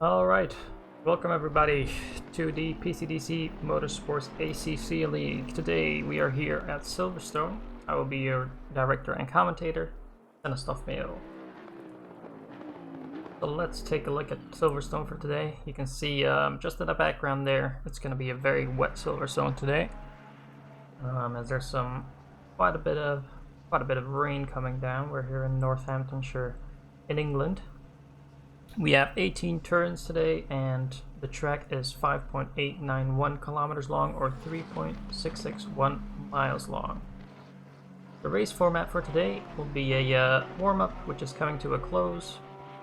Alright, welcome everybody to the PCDC Motorsports ACC League. Today we are here at Silverstone. I will be your director and commentator, and a stuffed mail. So let's take a look at Silverstone for today. You can see just in the background there, it's going to be a very wet Silverstone today, as there's quite a bit of rain coming down. We're here in Northamptonshire, in England. We have 18 turns today, and the track is 5.891 kilometers long, or 3.661 miles long. The race format for today will be a warm-up, which is coming to a close.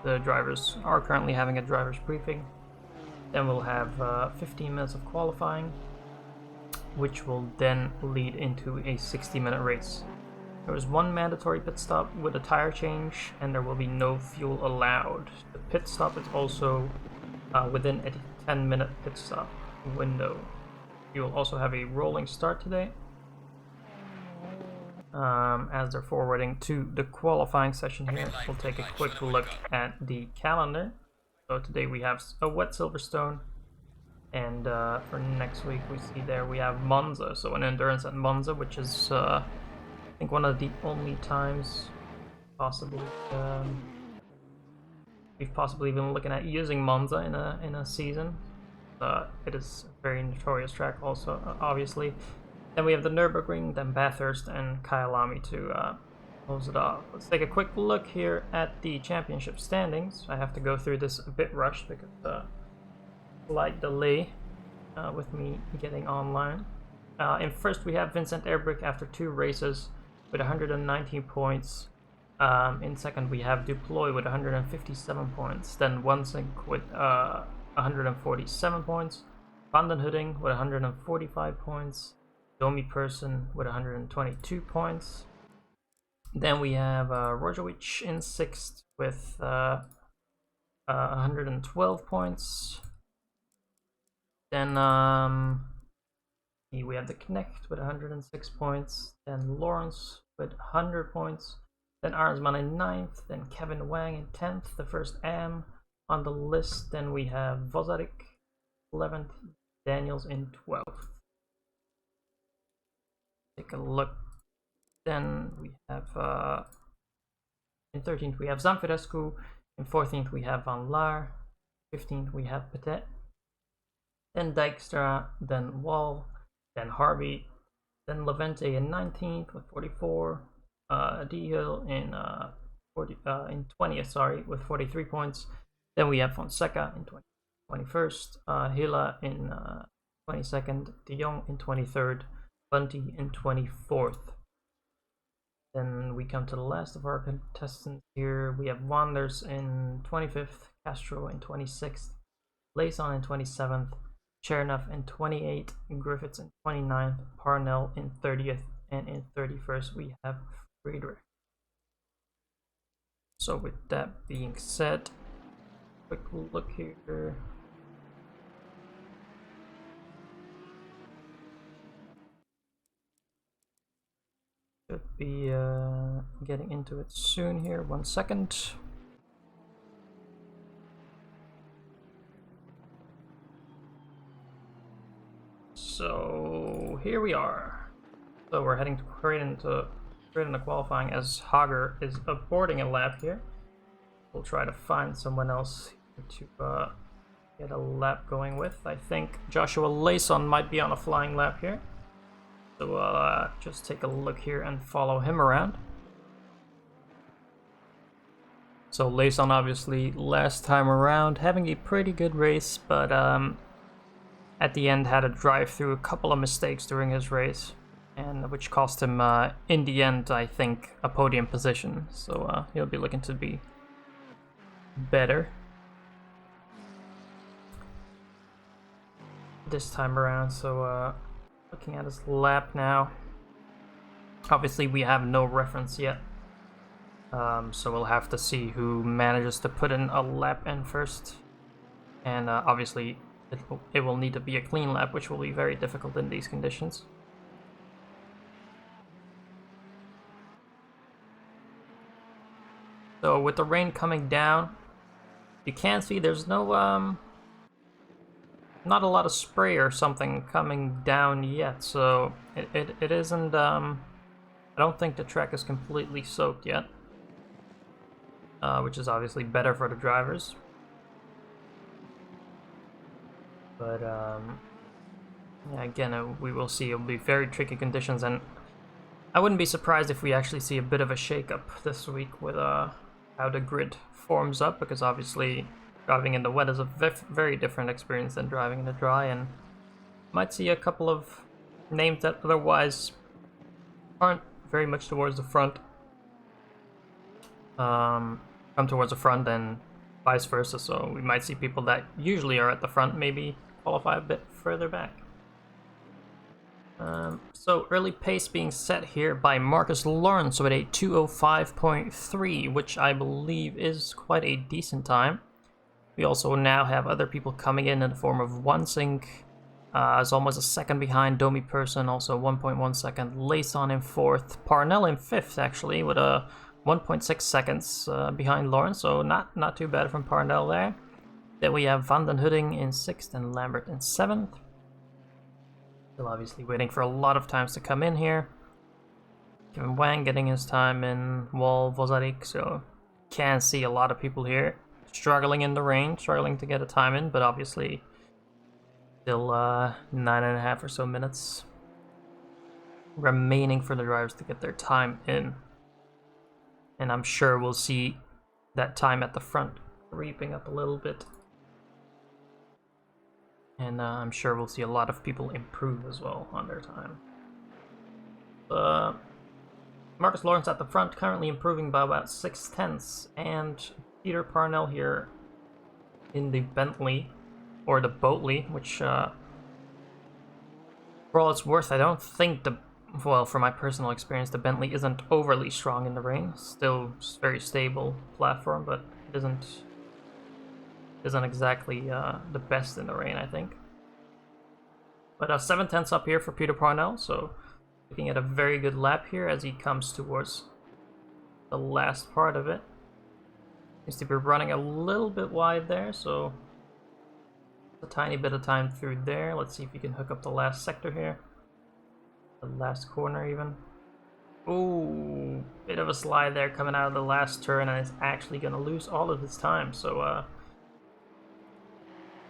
The drivers are currently having a driver's briefing. Then we'll have 15 minutes of qualifying, which will then lead into a 60-minute race. There is one mandatory pit stop with a tire change, and there will be no fuel allowed. The pit stop is also within a 10-minute pit stop window. You will also have a rolling start today, as they're forwarding to the qualifying session here. We'll take a quick look at the calendar. So today we have a wet Silverstone, and for next week we see there we have Monza, so an endurance at Monza, which is I think one of the only times possibly we've possibly been looking at using Monza in a season. It is a very notorious track also, obviously. Then we have the Nürburgring, then Bathurst, and Kyalami to close it off. Let's take a quick look here at the championship standings. I have to go through this a bit rushed because slight delay with me getting online. In first we have Vincent Airbrick after 2 races with 119 points. In second we have Duploy with 157 points. Then Wansink with 147 points. Van den Hudding with 145 points. Domi Person with 122 points. Then we have Rojovic in 6th with 112 points. Then we have the Knecht with 106 points, then Lawrence with 100 points, then Arnsman in 9th, then Kevin Wang in 10th, the first AM on the list. Then we have Vozarik 11th, Daniels in 12th. Take a look. Then we have in 13th we have Zamfirescu, in 14th we have Van Laar, 15th we have Petit, then Dijkstra, then Wall, then Harvey, then Levente in 19th with 44, D-Hill in 20th, with 43 points. Then we have Fonseca in 21st, Hilla in 22nd, De Jong in 23rd, Bunty in 24th. Then we come to the last of our contestants here. We have Wanders in 25th, Castro in 26th, Layson in 27th, Chernev in 28th, Griffiths in 29th, Parnell in 30th, and in 31st we have Friedrich. So with that being said, quick look here. Should be getting into it soon here, 1 second. So here we are. So we're heading straight into qualifying, as Hager is aborting a lap here. We'll try to find someone else to get a lap going with. I think Joshua Layson might be on a flying lap here. So we'll just take a look here and follow him around. So Layson, obviously last time around having a pretty good race, but at the end had to drive through a couple of mistakes during his race, and which cost him in the end, I think, a podium position. So he'll be looking to be better this time around. So looking at his lap now, obviously we have no reference yet, so we'll have to see who manages to put in a lap in first, and obviously it will need to be a clean lap, which will be very difficult in these conditions. So with the rain coming down, you can see there's no not a lot of spray or something coming down yet, so it isn't I don't think the track is completely soaked yet, which is obviously better for the drivers. But yeah, again, we will see. It'll be very tricky conditions, and I wouldn't be surprised if we actually see a bit of a shake-up this week with how the grid forms up, because obviously driving in the wet is a very different experience than driving in the dry, and might see a couple of names that otherwise aren't very much towards the front come towards the front, and vice versa. So we might see people that usually are at the front maybe qualify a bit further back. So early pace being set here by Marcus Lawrence with a 2:05.3, which I believe is quite a decent time. We also now have other people coming in the form of Wansink, is almost a second behind. Domi Person also 1.1 second. Layson in fourth. Parnell in fifth actually with a 1.6 seconds behind Lawrence, so not too bad from Parnell there. Then we have Van den Hudding in sixth and Lambert in seventh. Still obviously waiting for a lot of times to come in here. Kevin Wang getting his time in. Wall Vozarik, so can see a lot of people here struggling in the rain, struggling to get a time in, but obviously still 9.5 or so minutes remaining for the drivers to get their time in. And I'm sure we'll see that time at the front creeping up a little bit. And I'm sure we'll see a lot of people improve as well on their time. Marcus Lawrence at the front, currently improving by about 0.6, and Peter Parnell here in the Bentley, or the Boatley, which, for all it's worth, I don't think well, from my personal experience, the Bentley isn't overly strong in the rain. Still very stable platform, but it isn't exactly the best in the rain, I think. But 7/10 up here for Peter Parnell, so looking at a very good lap here as he comes towards the last part of it. Seems to be running a little bit wide there, so a tiny bit of time through there. Let's see if he can hook up the last sector here. The last corner even. Ooh, bit of a slide there coming out of the last turn, and is actually going to lose all of his time, so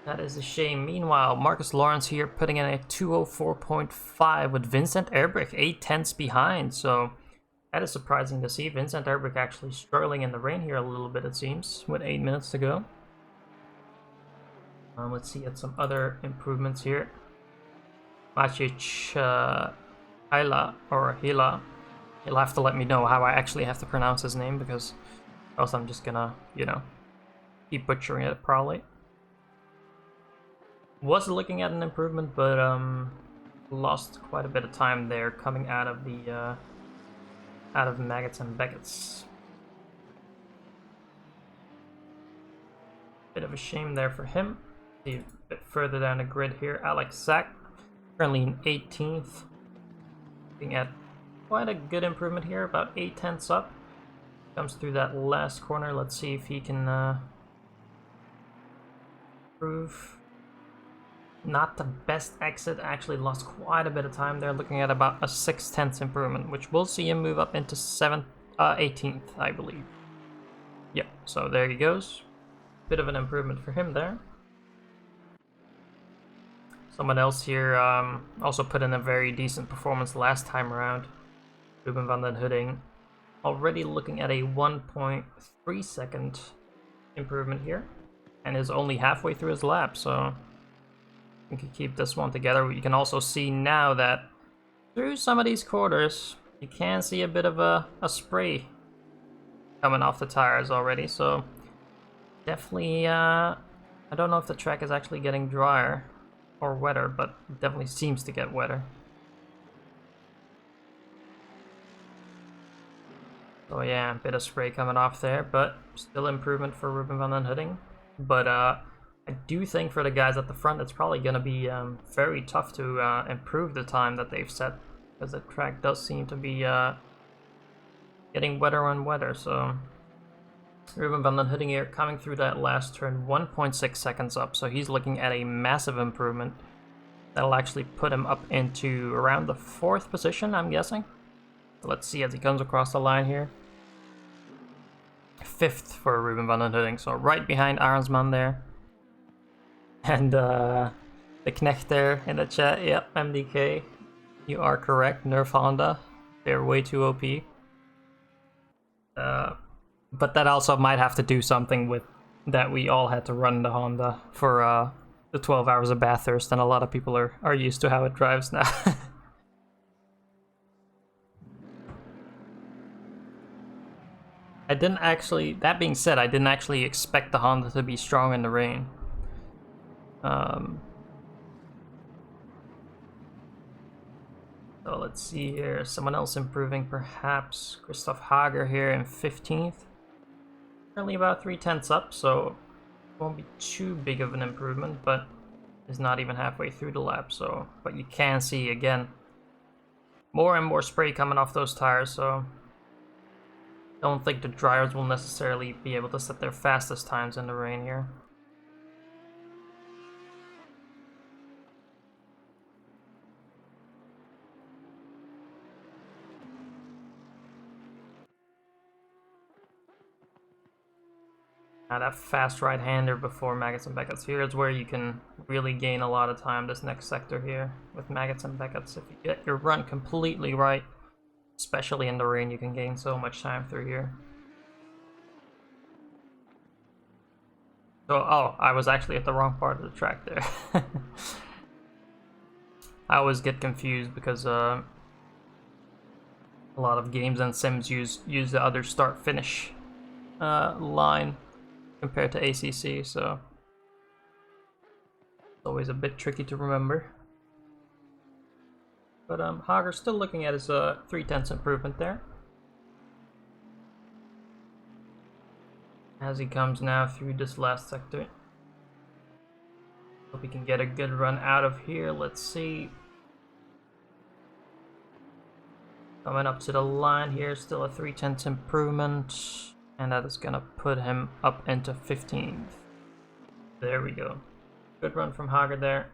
that is a shame. Meanwhile, Marcus Lawrence here putting in a 2:04.5 with Vincent Erbrich 0.8 behind, so that is surprising to see. Vincent Erbrich actually struggling in the rain here a little bit, it seems, with 8 minutes to go. Let's see at some other improvements here. Maciej Hila, or Hila. He'll have to let me know how I actually have to pronounce his name, because else I'm just gonna, keep butchering it probably. Was looking at an improvement, but lost quite a bit of time there coming out of the Maggots and Beckett's. Bit of a shame there for him. See a bit further down the grid here, Alex Sack, currently in 18th. Looking at quite a good improvement here, about 0.8 up. Comes through that last corner. Let's see if he can improve. Not the best exit, actually lost quite a bit of time there, looking at about a 0.6 improvement, which will see him move up into 18th, I believe. Yep, so there he goes. Bit of an improvement for him there. Someone else here also put in a very decent performance last time around. Ruben van den Hudding, already looking at a 1.3 second improvement here, and is only halfway through his lap, so we can keep this one together. You can also see now that through some of these quarters, you can see a bit of a spray coming off the tires already, so definitely, I don't know if the track is actually getting drier or wetter, but it definitely seems to get wetter. So yeah, a bit of spray coming off there, but still improvement for Ruben van den Hudding. But I do think for the guys at the front, it's probably going to be very tough to improve the time that they've set, because the track does seem to be getting wetter and wetter, so Ruben van den Hudding here, coming through that last turn, 1.6 seconds up, so he's looking at a massive improvement. That'll actually put him up into around the 4th position, I'm guessing. Let's see as he comes across the line here. 5th for Ruben van den Hudding, so right behind Arnsman there. And the Knecht there in the chat, yep, MDK, you are correct, nerf Honda, they're way too OP. But that also might have to do something with that we all had to run the Honda for the 12 hours of Bathurst, and a lot of people are used to how it drives now. That being said, I didn't actually expect the Honda to be strong in the rain. So let's see here, someone else improving perhaps. Christoph Hager here in 15th. Currently about 3/10 up, so it won't be too big of an improvement, but is not even halfway through the lap, so, but you can see again, more and more spray coming off those tires, so don't think the drivers will necessarily be able to set their fastest times in the rain here. Now that fast right-hander before Maggots and Beckett's here is where you can really gain a lot of time, this next sector here with Maggots and Beckett's. If you get your run completely right, especially in the rain, you can gain so much time through here. So, oh, I was actually at the wrong part of the track there. I always get confused because a lot of games and sims use the other start-finish line compared to ACC, so it's always a bit tricky to remember. But Hager's still looking at his 3/10 improvement there. As he comes now through this last sector. Hope he can get a good run out of here. Let's see. Coming up to the line here, still a 3/10 improvement. And that is gonna put him up into 15th. There we go. Good run from Hager there.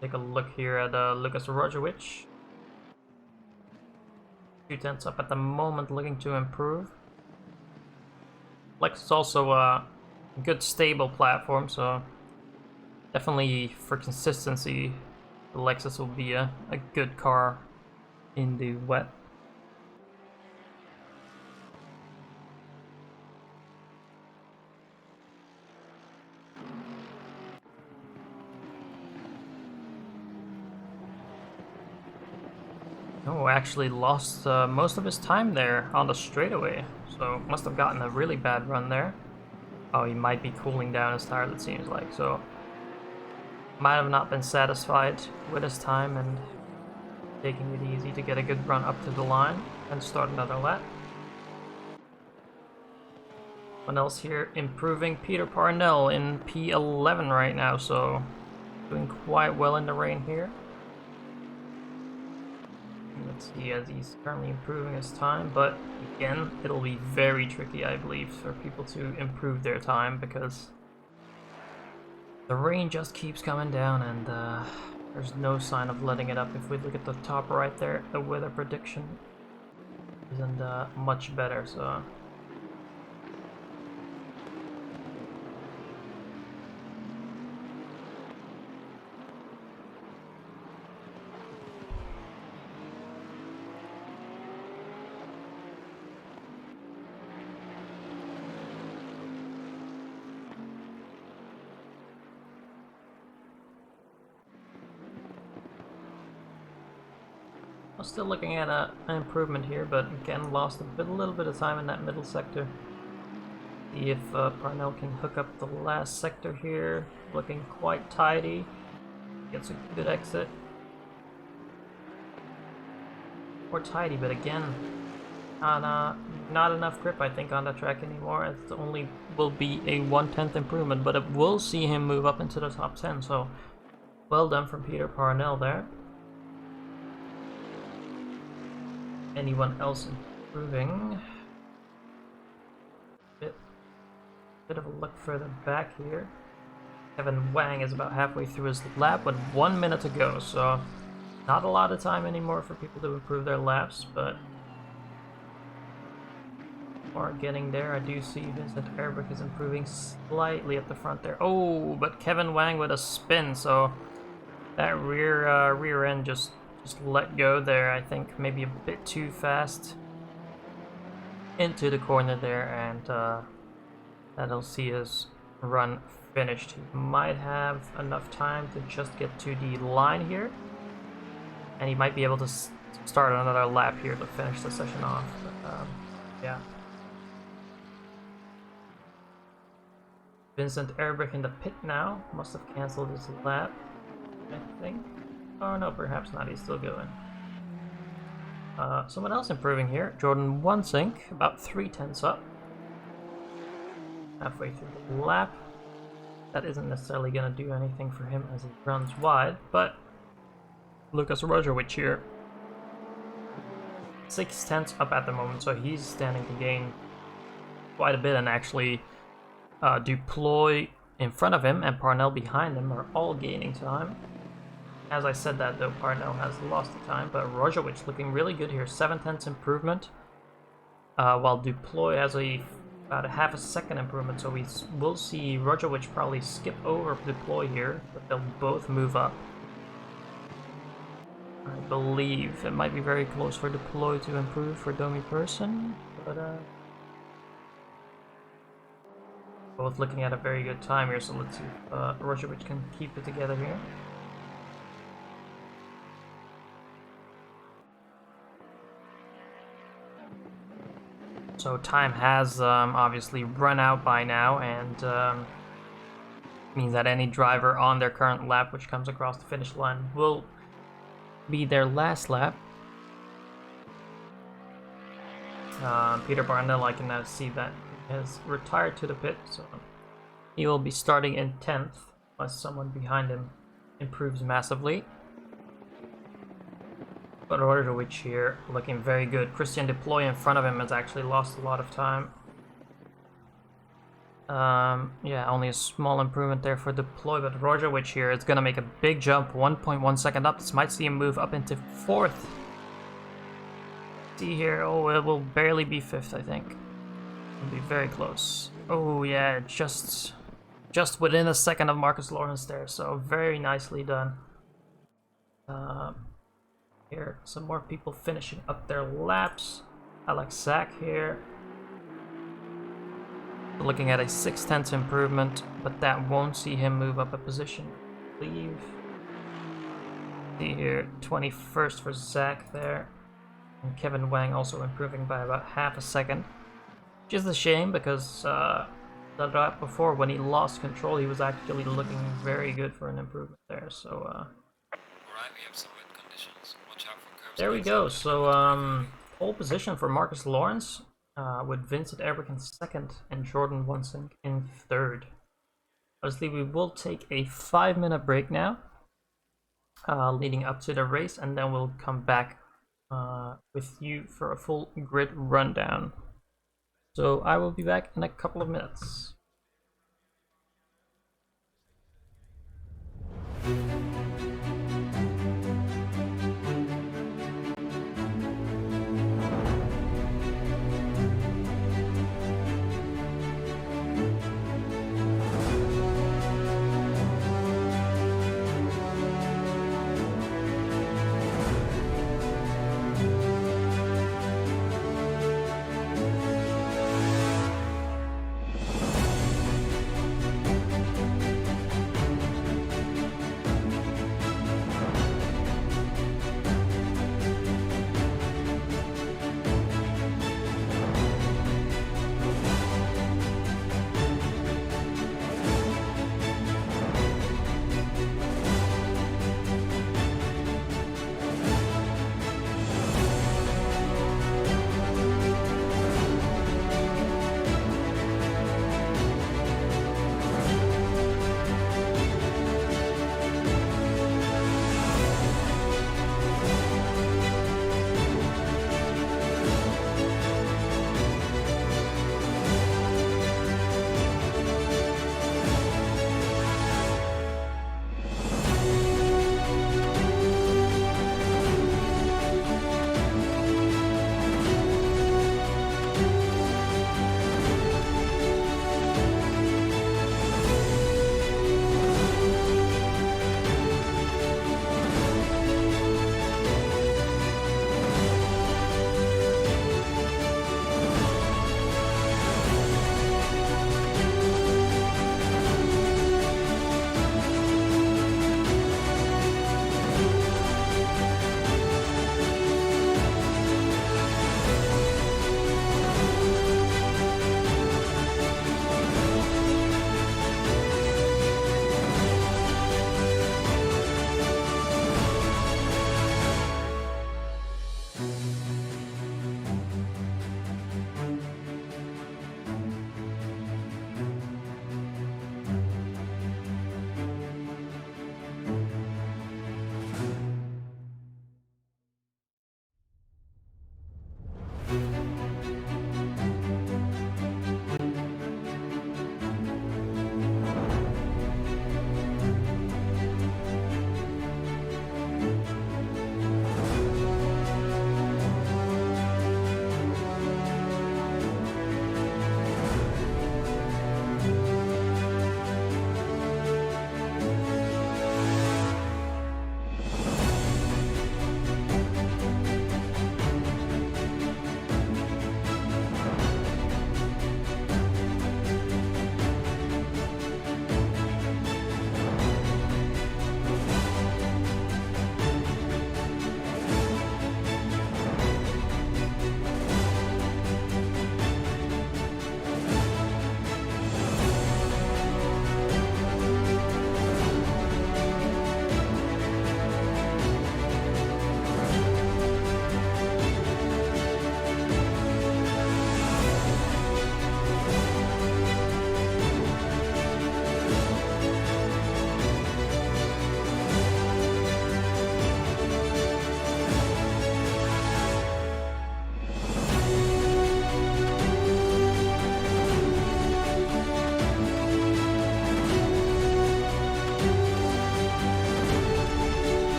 Take a look here at Lucas Rojovic. 2/10 up at the moment, looking to improve. Lex is also a good stable platform, so definitely for consistency, the Lexus will be a good car in the wet. Oh, actually lost most of his time there on the straightaway, so must have gotten a really bad run there. Oh, he might be cooling down his tires, it seems like, so might have not been satisfied with his time and taking it easy to get a good run up to the line and start another lap. Someone else here improving, Peter Parnell in P11 right now, so doing quite well in the rain here. Let's see, as he's currently improving his time, but again, it'll be very tricky, I believe, for people to improve their time because the rain just keeps coming down and there's no sign of letting it up. If we look at the top right there, the weather prediction isn't much better, so I'm still looking at an improvement here, but again lost a little bit of time in that middle sector. See if Parnell can hook up the last sector here. Looking quite tidy. Gets a good exit. More tidy, but again, not enough grip, I think, on the track anymore. It only will be a 1/10 improvement, but it will see him move up into the top 10. So well done from Peter Parnell there. Anyone else improving? Bit of a look further back here. Kevin Wang is about halfway through his lap with 1 minute to go, so not a lot of time anymore for people to improve their laps, but are getting there. I do see Vincent Erbrick is improving slightly at the front there. Oh, but Kevin Wang with a spin, so that rear end just let go there. I think maybe a bit too fast into the corner there, and that'll see his run finished. He might have enough time to just get to the line here, and he might be able to start another lap here to finish the session off. But, yeah. Vincent Erbrick in the pit now. Must have cancelled his lap, I think. Oh no, perhaps not. He's still going. Someone else improving here. Jordan Wansink, about 3/10 up. Halfway through the lap. That isn't necessarily going to do anything for him as he runs wide, but Lucas Rojovic here, 6/10 up at the moment, so he's standing to gain quite a bit, and actually Duploy in front of him and Parnell behind him are all gaining time. As I said that though, Parnell has lost the time, but Rojovic looking really good here, 7/10 improvement, while Duploy has about a half a second improvement, so we will see Rojovic probably skip over Duploy here, but they'll both move up. I believe it might be very close for Duploy to improve for Domi Person, but both looking at a very good time here, so let's see if Rojovic can keep it together here. So time has obviously run out by now, and means that any driver on their current lap which comes across the finish line will be their last lap. Peter Barnell, I can now see that has retired to the pit, so he will be starting in 10th unless someone behind him improves massively. But Rojovic here looking very good. Christian Deploy in front of him has actually lost a lot of time. Yeah, only a small improvement there for Deploy, but Rojovic here is going to make a big jump, 1.1 second up. This might see him move up into 4th. See here, oh, it will barely be 5th, I think. It'll be very close. Oh yeah, just within a second of Marcus Lawrence there, so very nicely done. Here, some more people finishing up their laps. Alex Zak here. Looking at a 6/10 improvement, but that won't see him move up a position, I believe. See here, 21st for Zak there. And Kevin Wang also improving by about half a second. Which is a shame because the lap before, when he lost control, he was actually looking very good for an improvement there. So, Alright, we have some wind conditions. Watch out for curbs. There we go. So, pole position for Marcus Lawrence, with Vincent Erbrick in 2nd and Jordan Wansink in 3rd. Obviously, we will take a 5-minute break now, leading up to the race, and then we'll come back with you for a full grid rundown. So I will be back in a couple of minutes.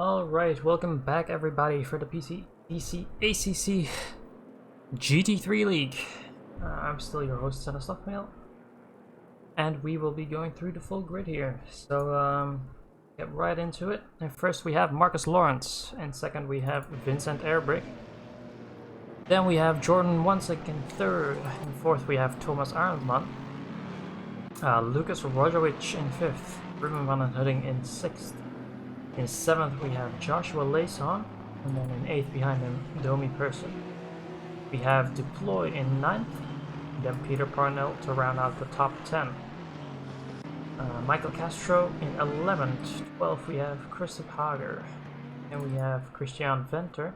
Alright, welcome back everybody for the PCDC ACC GT3 League. I'm still your host, Silverstone, and we will be going through the full grid here. So, get right into it. And first we have Marcus Lawrence, and second we have Vincent Airbrick. Then we have Jordan Wansik in third, and fourth we have Thomas Arendtman. Lucas Rojovic in fifth, Ruben van den Hudding in sixth. In seventh we have Joshua Layson, and then in eighth behind him, Domi Person. We have Deploy in ninth, then Peter Parnell to round out the top 10. Michael Castro in 11th, 12th we have Christoph Hager, and we have Christian Venter,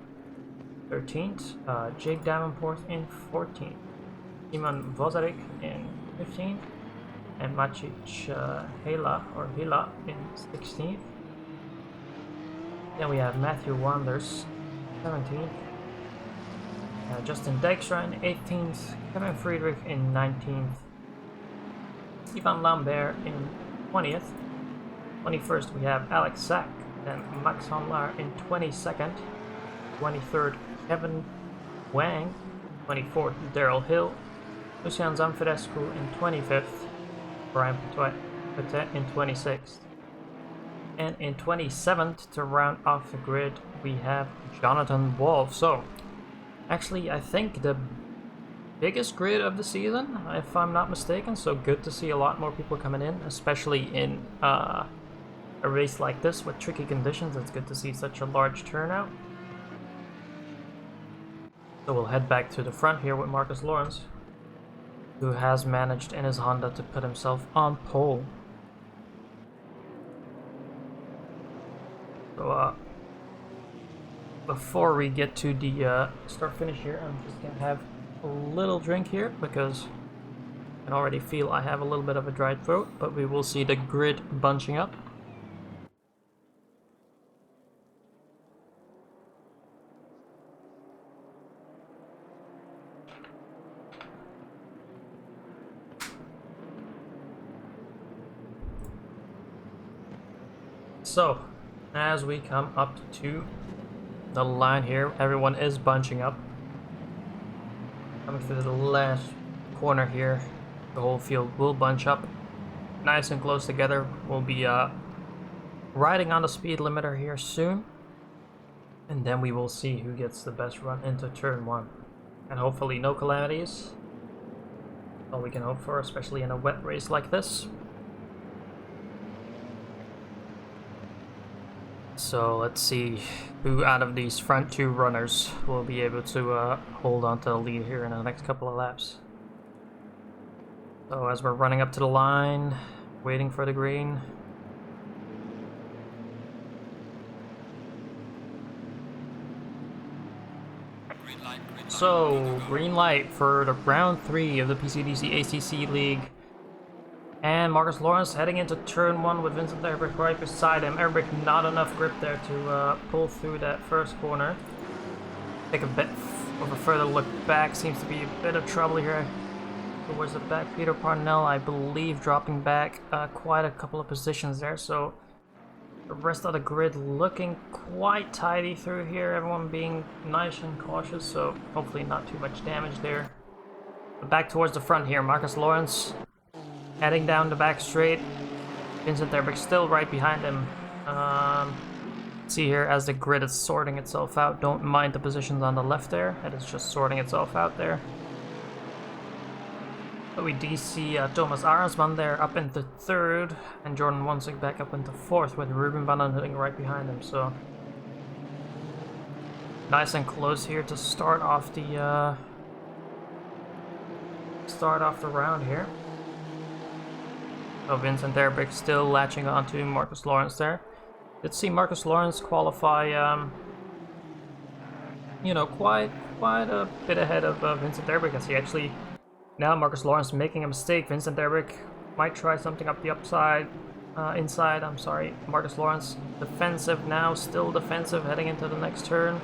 13th, Jake Davenport in 14th, Simon Vozarik in 15th, and Maciej Hila in 16th. Then we have Matthew Wanders, 17th, Justin Dijkstra in 18th, Kevin Friedrich in 19th, Ivan Lambert in 20th, 21st we have Alex Sack, then Max Honlar in 22nd, 23rd Kevin Wang, 24th Daryl Hill, Lucian Zanfedescu in 25th, Brian Petet in 26th. And in 27th, to round off the grid, we have Jonathan Wolf. So, actually, I think the biggest grid of the season, if I'm not mistaken. So good to see a lot more people coming in, especially in a race like this with tricky conditions. It's good to see such a large turnout. So we'll head back to the front here with Marcus Lawrence, who has managed in his Honda to put himself on pole. So, before we get to the start finish here, I'm just gonna have a little drink here because I can already feel I have a little bit of a dry throat, but we will see the grid bunching up. So, as we come up to the line here, everyone is bunching up. Coming through the last corner here, the whole field will bunch up nice and close together. We'll be riding on the speed limiter here soon, and then we will see who gets the best run into turn 1. And hopefully no calamities. All we can hope for, especially in a wet race like this. So let's see who out of these front two runners will be able to hold on to the lead here in the next couple of laps. So as we're running up to the line, waiting for the green. So green light for the round 3 of the PCDC ACC League. And Marcus Lawrence heading into turn 1 with Vincent Airbrick right beside him. Airbrick not enough grip there to pull through that first corner. Take a bit of a further look back. Seems to be a bit of trouble here towards the back. Peter Parnell, I believe, dropping back quite a couple of positions there. So the rest of the grid looking quite tidy through here. Everyone being nice and cautious. So hopefully not too much damage there. But back towards the front here. Marcus Lawrence heading down the back straight. Vincent Airbrick still right behind him. See here as the grid is sorting itself out. Don't mind the positions on the left there. It is just sorting itself out there. But we do see Thomas Arensman there up into third, and Jordan Wansik back up into fourth with Ruben van den Hudding right behind him. So nice and close here to start off the round here. So Vincent Airbrick still latching on to Marcus Lawrence there. Let's see Marcus Lawrence qualify, you know, quite a bit ahead of Vincent Airbrick. I see actually now Marcus Lawrence making a mistake. Vincent Airbrick might try something up the inside. I'm sorry. Marcus Lawrence defensive now, still defensive heading into the next turn.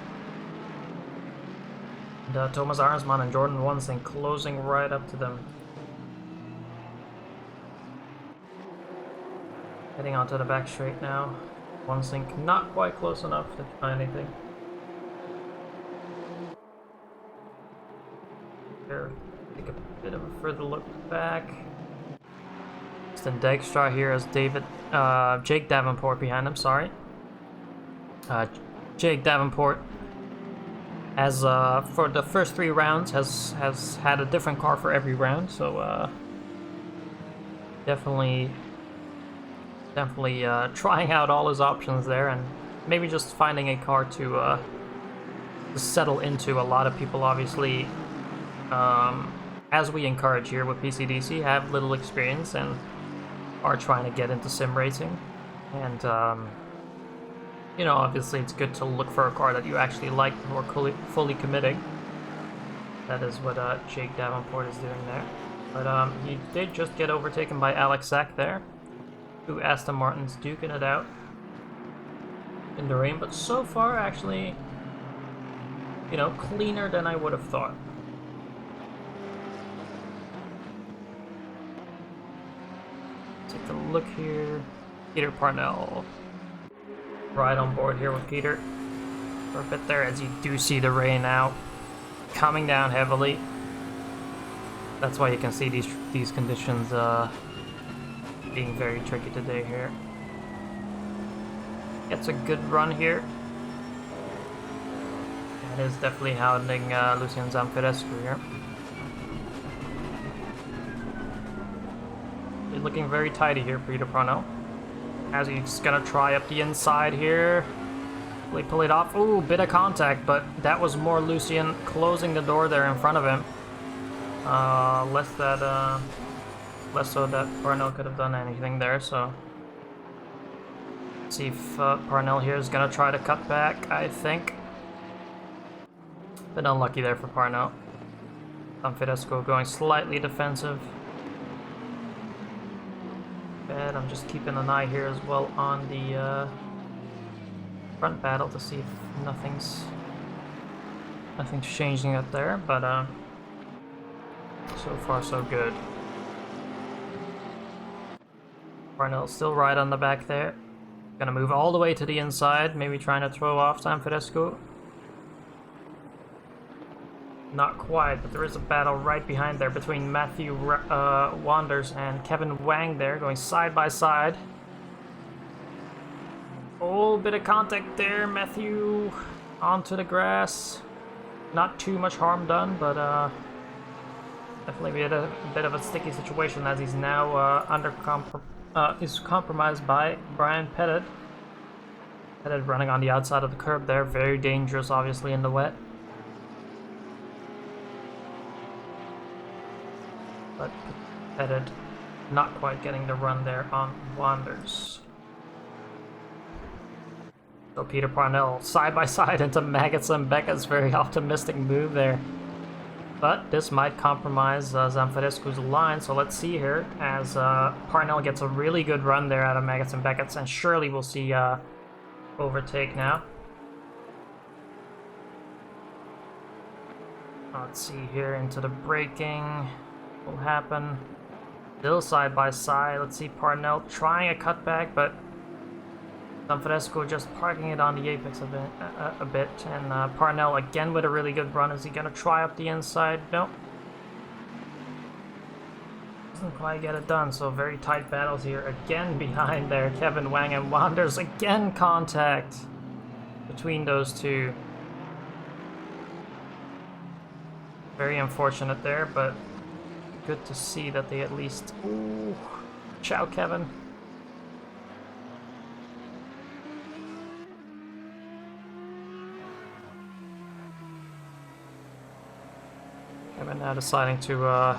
And Thomas Arensman and Jordan Wansik closing right up to them. Heading onto the back straight now. One sink not quite close enough to try anything. Here, take a bit of a further look back. Then Dijkstra here as Jake Davenport behind him, sorry. Jake Davenport has, for the first 3 rounds, has had a different car for every round, so definitely trying out all his options there, and maybe just finding a car to settle into. A lot of people, obviously, as we encourage here with PCDC, have little experience and are trying to get into sim racing, and you know, obviously it's good to look for a car that you actually like before fully committing. That is what Jake Davenport is doing there. But he did just get overtaken by Alex Sack there. 2 Aston Martins duking it out in the rain, but so far actually, you know, cleaner than I would have thought. Take a look here. Peter Parnell. Right on board here with Peter for a bit there, as you do see the rain now coming down heavily. That's why you can see these conditions being very tricky today here. Gets a good run here. That is definitely hounding Lucien Zamfirescu here. He's looking very tidy here, Peter Parnell. As he's gonna try up the inside here. Will he pull it off? Ooh, bit of contact, but that was more Lucien closing the door there in front of him. Less so that Parnell could have done anything there, so. Let's see if Parnell here is gonna try to cut back, I think. Bit unlucky there for Parnell. Zamfirescu going slightly defensive. Bad. I'm just keeping an eye here as well on the front battle to see if nothing's changing up there, but so far so good. Parnell still right on the back there. Gonna move all the way to the inside, maybe trying to throw off Zamfirescu. Not quite, but there is a battle right behind there between Matthew Wanders and Kevin Wang there, going side by side. Oh, bit of contact there, Matthew onto the grass. Not too much harm done, but definitely a bit of a sticky situation, as he's now is compromised by Brian Pettit. Pettit running on the outside of the curb there, very dangerous, obviously, in the wet. But Pettit not quite getting the run there on Wanders. So Peter Parnell side by side into Maggots and Beckett's very optimistic move there. But this might compromise Zamfirescu's line, so let's see here as Parnell gets a really good run there out of Maggots and Beckett's, and surely we'll see overtake now. Let's see here into the braking. Will happen. Still side by side. Let's see Parnell trying a cutback, but Zamfirescu just parking it on the apex a bit, and Parnell again with a really good run. Is he gonna try up the inside? Nope. Doesn't quite get it done, so very tight battles here. Again behind there, Kevin Wang and Wanders. Again contact between those two. Very unfortunate there, but good to see that they at least... Ooh, ciao, Kevin. Kevin now deciding to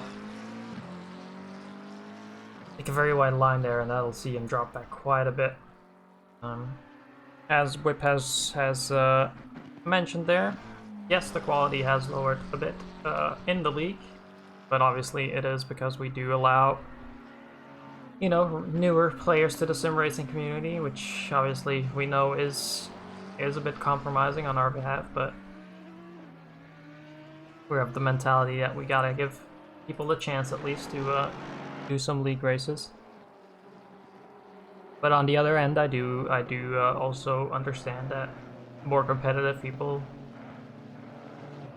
take a very wide line there, and that'll see him drop back quite a bit. As Whip has mentioned there, yes, the quality has lowered a bit in the league, but obviously it is because we do allow, you know, newer players to the sim racing community, which obviously we know is a bit compromising on our behalf, but we have the mentality that we gotta give people a chance at least to do some league races. But on the other end, I do also understand that more competitive people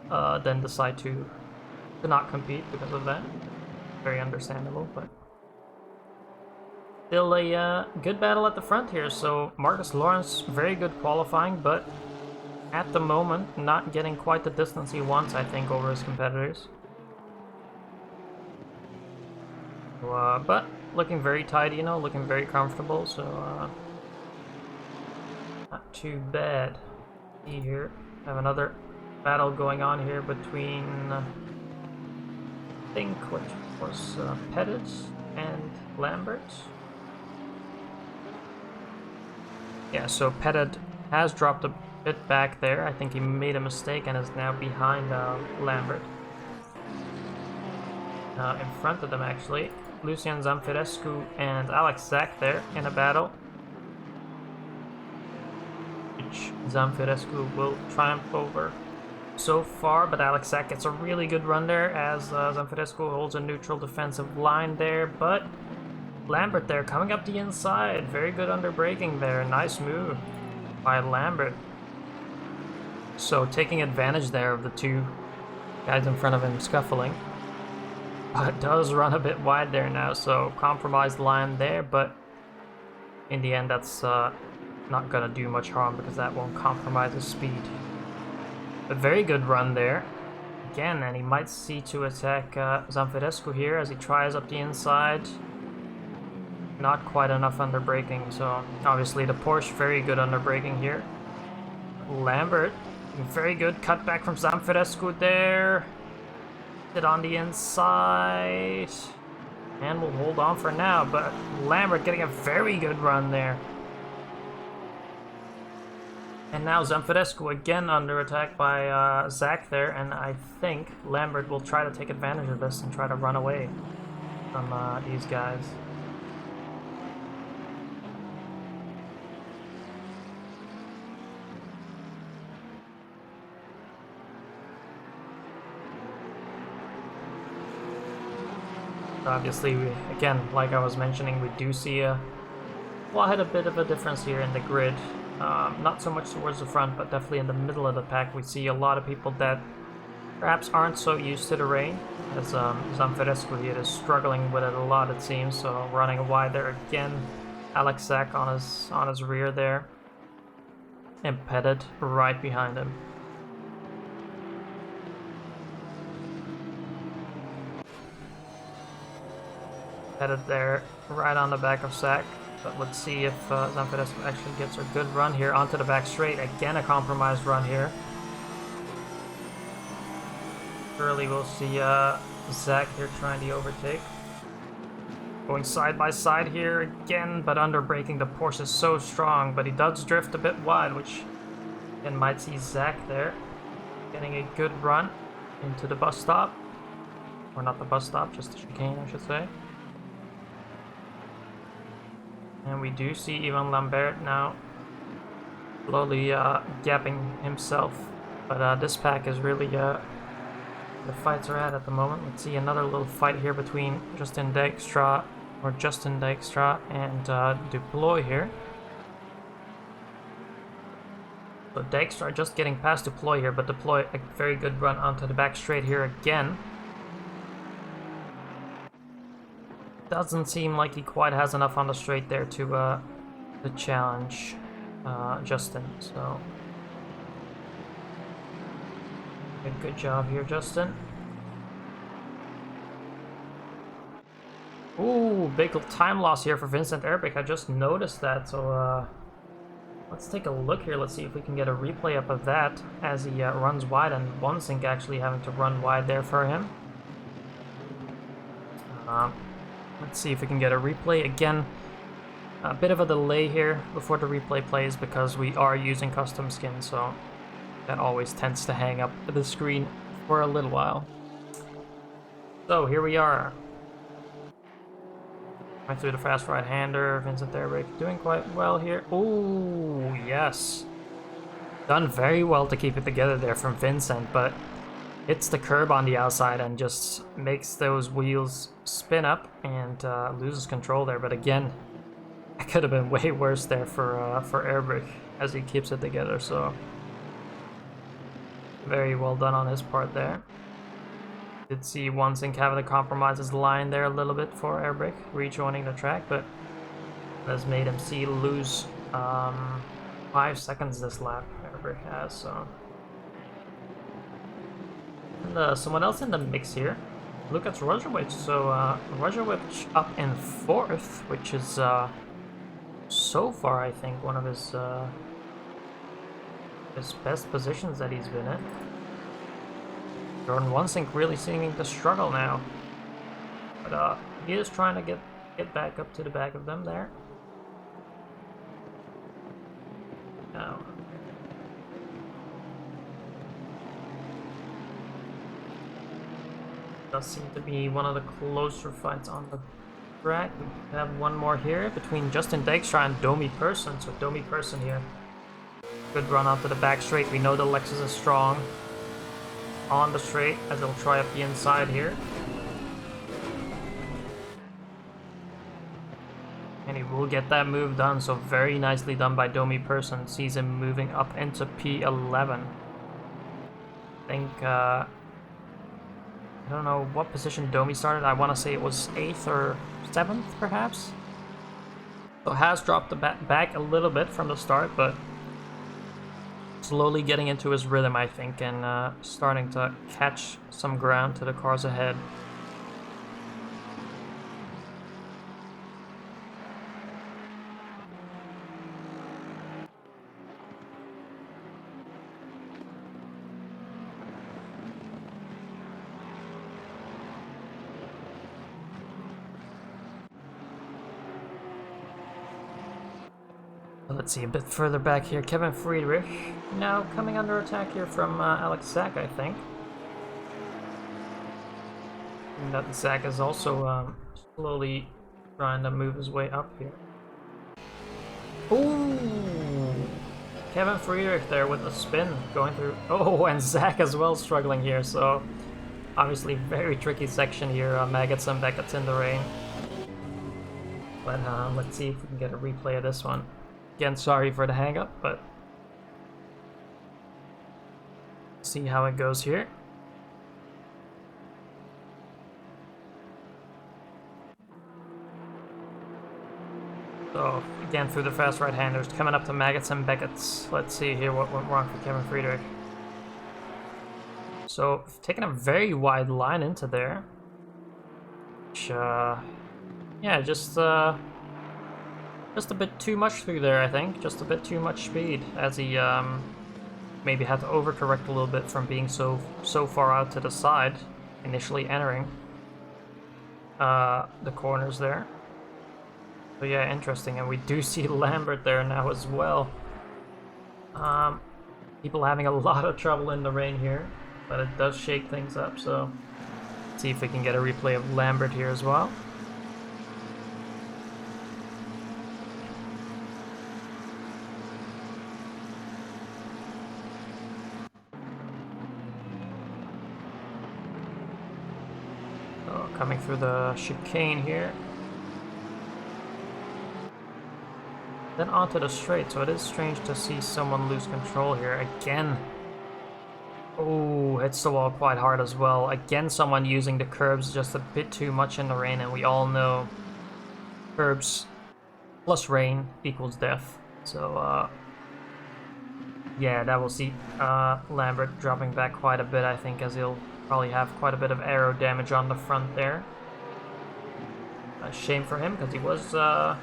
then decide to not compete because of that. Very understandable, but still a good battle at the front here. So Marcus Lawrence, very good qualifying, but at the moment not getting quite the distance he wants, I think, over his competitors. So, but looking very tight, you know, looking very comfortable, so not too bad. See here, have another battle going on here between I think which was Pettit and Lambert. Yeah, so Pettit has dropped a bit back there. I think he made a mistake and is now behind Lambert. In front of them, actually, Lucian Zamfirescu and Alex Zak there in a battle, which Zamfirescu will triumph over so far, but Alex Zak gets a really good run there as Zamfirescu holds a neutral defensive line there, but Lambert there coming up the inside, very good under braking there, nice move by Lambert. So taking advantage there of the two guys in front of him scuffling. Does run a bit wide there now, so compromised line there, but in the end that's not gonna do much harm because that won't compromise his speed. A very good run there again, and he might see to attack Zamfirescu here as he tries up the inside. Not quite enough under braking, so obviously the Porsche very good under braking here. Lambert, very good cutback from Zamfirescu there. It on the inside, and we'll hold on for now, but Lambert getting a very good run there. And now Zamfirescu again under attack by Zak there, and I think Lambert will try to take advantage of this and try to run away from these guys. Obviously, again, like I was mentioning, we do see quite a bit of a difference here in the grid. Not so much towards the front, but definitely in the middle of the pack. We see a lot of people that perhaps aren't so used to the rain, as Zamfirescu here is struggling with it a lot, it seems. So running wide there again. Alex Zak on his rear there, and Pettit right behind him. Headed there, right on the back of Zak. But let's see if Zamfirescu actually gets a good run here onto the back straight. Again, a compromised run here. Surely we'll see Zak here trying to overtake. Going side by side here again, but under braking. The Porsche is so strong, but he does drift a bit wide, which again might see Zak there getting a good run into the bus stop. Or not the bus stop, just the chicane, I should say. And we do see Ivan Lambert now slowly gapping himself. But this pack is really the fights are at the moment. Let's see another little fight here between Justin Dijkstra and Duploy here. So Dijkstra just getting past Duploy here, but Duploy a very good run onto the back straight here again. Doesn't seem like he quite has enough on the straight there to challenge Justin. So good job here, Justin. Ooh, big time loss here for Vincent Erbik. I just noticed that. So let's take a look here. Let's see if we can get a replay up of that as he runs wide, and Bonsink actually having to run wide there for him. Let's see if we can get a replay. Again, a bit of a delay here before the replay plays because we are using custom skins, so that always tends to hang up the screen for a little while. So here we are. Right through the fast right-hander. Vincent Erbik doing quite well here. Ooh, yes. Done very well to keep it together there from Vincent, but hits the curb on the outside and just makes those wheels spin up and loses control there. But again, could have been way worse there for Airbrick as he keeps it together. So very well done on his part there. Did see One-Sink having to compromise his line there a little bit for Airbrick rejoining the track, but has made him lose 5 seconds this lap. Airbrick has so. And someone else in the mix here. Lukas Rožović. So Rožović up in 4th, which is so far I think one of his best positions that he's been in. Jordan One-Sink really seeming to struggle now, but he is trying to get back up to the back of them there. Now, does seem to be one of the closer fights on the track. We have one more here between Justin Dijkstra and Domi Persson. So Domi Persson here, good run out to the back straight. We know the Lexus is strong on the straight as he'll try up the inside here. And he will get that move done, so very nicely done by Domi Persson. Sees him moving up into P11. I think, I don't know what position Domi started. I want to say it was 8th or 7th, perhaps. So has dropped the back a little bit from the start, but slowly getting into his rhythm, I think, and starting to catch some ground to the cars ahead. Let's see, a bit further back here, Kevin Friedrich now coming under attack here from Alex Zak, I think. And that Zak is also slowly trying to move his way up here. Ooh! Kevin Friedrich there with the spin going through. Oh, and Zak as well struggling here, so obviously very tricky section here. Maggots and Beckett's in the rain. But let's see if we can get a replay of this one. Again, sorry for the hang up, but see how it goes here. So again, through the fast right-handers, coming up to Maggots and Beckett's. Let's see here what went wrong for Kevin Friedrich. So taking a very wide line into there, which yeah, just a bit too much through there, I think. Just a bit too much speed, as he maybe had to overcorrect a little bit from being so far out to the side, initially entering the corners there. So yeah, interesting. And we do see Lambert there now as well. People having a lot of trouble in the rain here, but it does shake things up. So let's see if we can get a replay of Lambert here as well. Coming through the chicane here. Then onto the straight, so it is strange to see someone lose control here. Again. Oh, hits the wall quite hard as well. Again, someone using the curbs just a bit too much in the rain, and we all know curbs plus rain equals death. So, yeah, that will see Lambert dropping back quite a bit, I think, as he'll probably have quite a bit of aero damage on the front there. A shame for him, because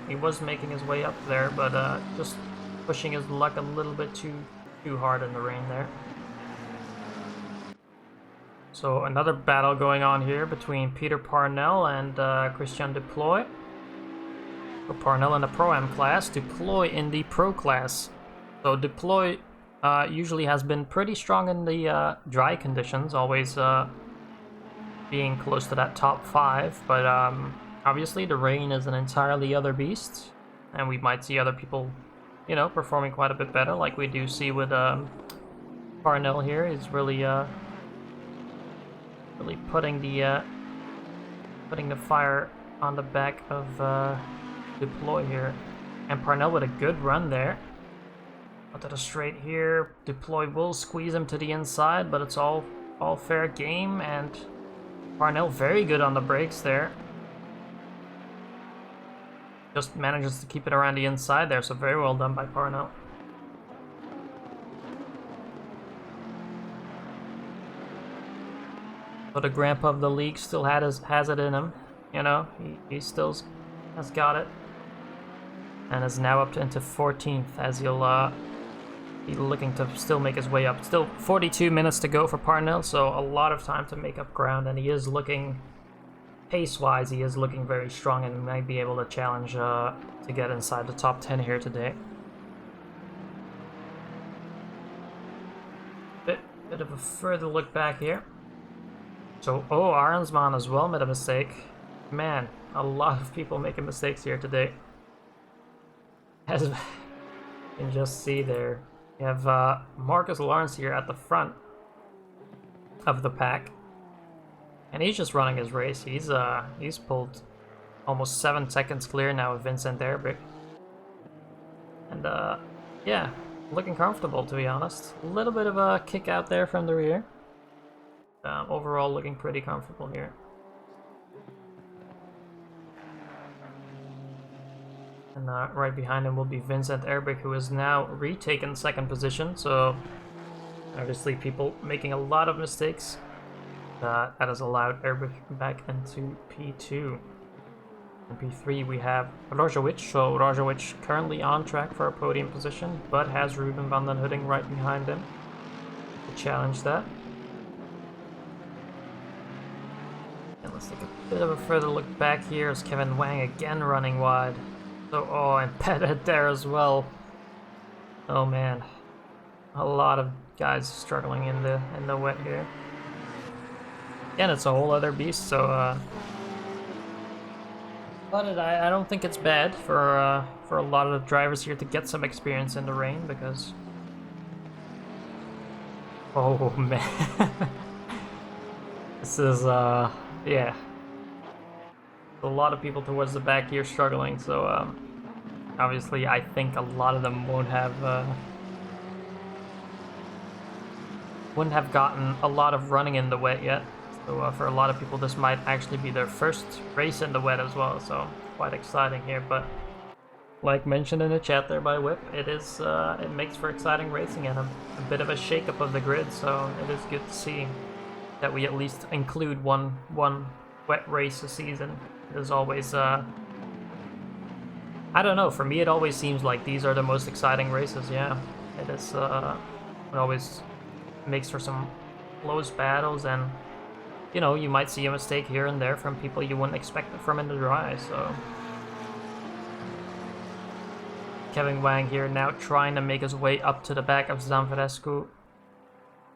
he was making his way up there, but just pushing his luck a little bit too hard in the rain there. So another battle going on here between Peter Parnell and Christian Deploy. So Parnell in the Pro-Am class, Deploy in the Pro class. So Deploy usually has been pretty strong in the dry conditions, always being close to that top 5, but obviously the rain is an entirely other beast, and we might see other people, you know, performing quite a bit better, like we do see with Parnell here. He's really putting the fire on the back of Deploy here. And Parnell with a good run there. Out to the straight here. Deploy will squeeze him to the inside, but it's all fair game. And Parnell very good on the brakes there. Just manages to keep it around the inside there, so very well done by Parnell. So the grandpa of the league still has it in him, you know, he still has got it. And is now up into 14th as he'll be looking to still make his way up. Still 42 minutes to go for Parnell, so a lot of time to make up ground, and he is looking, pace-wise, he is looking very strong and might be able to challenge to get inside the top 10 here today. Bit of a further look back here. So, Aronsman as well made a mistake. Man, a lot of people making mistakes here today. As you can just see there, you have Marcus Lawrence here at the front of the pack. And he's just running his race. He's pulled almost 7 seconds clear now with Vincent Erbrick. And yeah, looking comfortable, to be honest. A little bit of a kick out there from the rear. Overall looking pretty comfortable here. And right behind him will be Vincent Erbrick, who has now retaken second position. So obviously people making a lot of mistakes. That has allowed Erbrick back into P2. In P3 we have Rojovic. So Rojovic currently on track for a podium position, but has Ruben van den Hudding right behind him to challenge that. And let's take a bit of a further look back here as Kevin Wang again running wide. So, and Pettit there as well. Oh man, a lot of guys struggling in the wet here. And it's a whole other beast, so but I don't think it's bad for a lot of the drivers here to get some experience in the rain, because oh man, this is yeah, a lot of people towards the back here struggling. So obviously I think a lot of them wouldn't have gotten a lot of running in the wet yet. So for a lot of people this might actually be their first race in the wet as well, so quite exciting here. But like mentioned in the chat there by Whip, it makes for exciting racing and a bit of a shake-up of the grid, so it is good to see that we at least include one wet race a season. It is always I don't know, for me it always seems like these are the most exciting races. Yeah, it is it always makes for some close battles, and you know, you might see a mistake here and there from people you wouldn't expect it from in the dry. So Kevin Wang here now trying to make his way up to the back of Zanfrescu.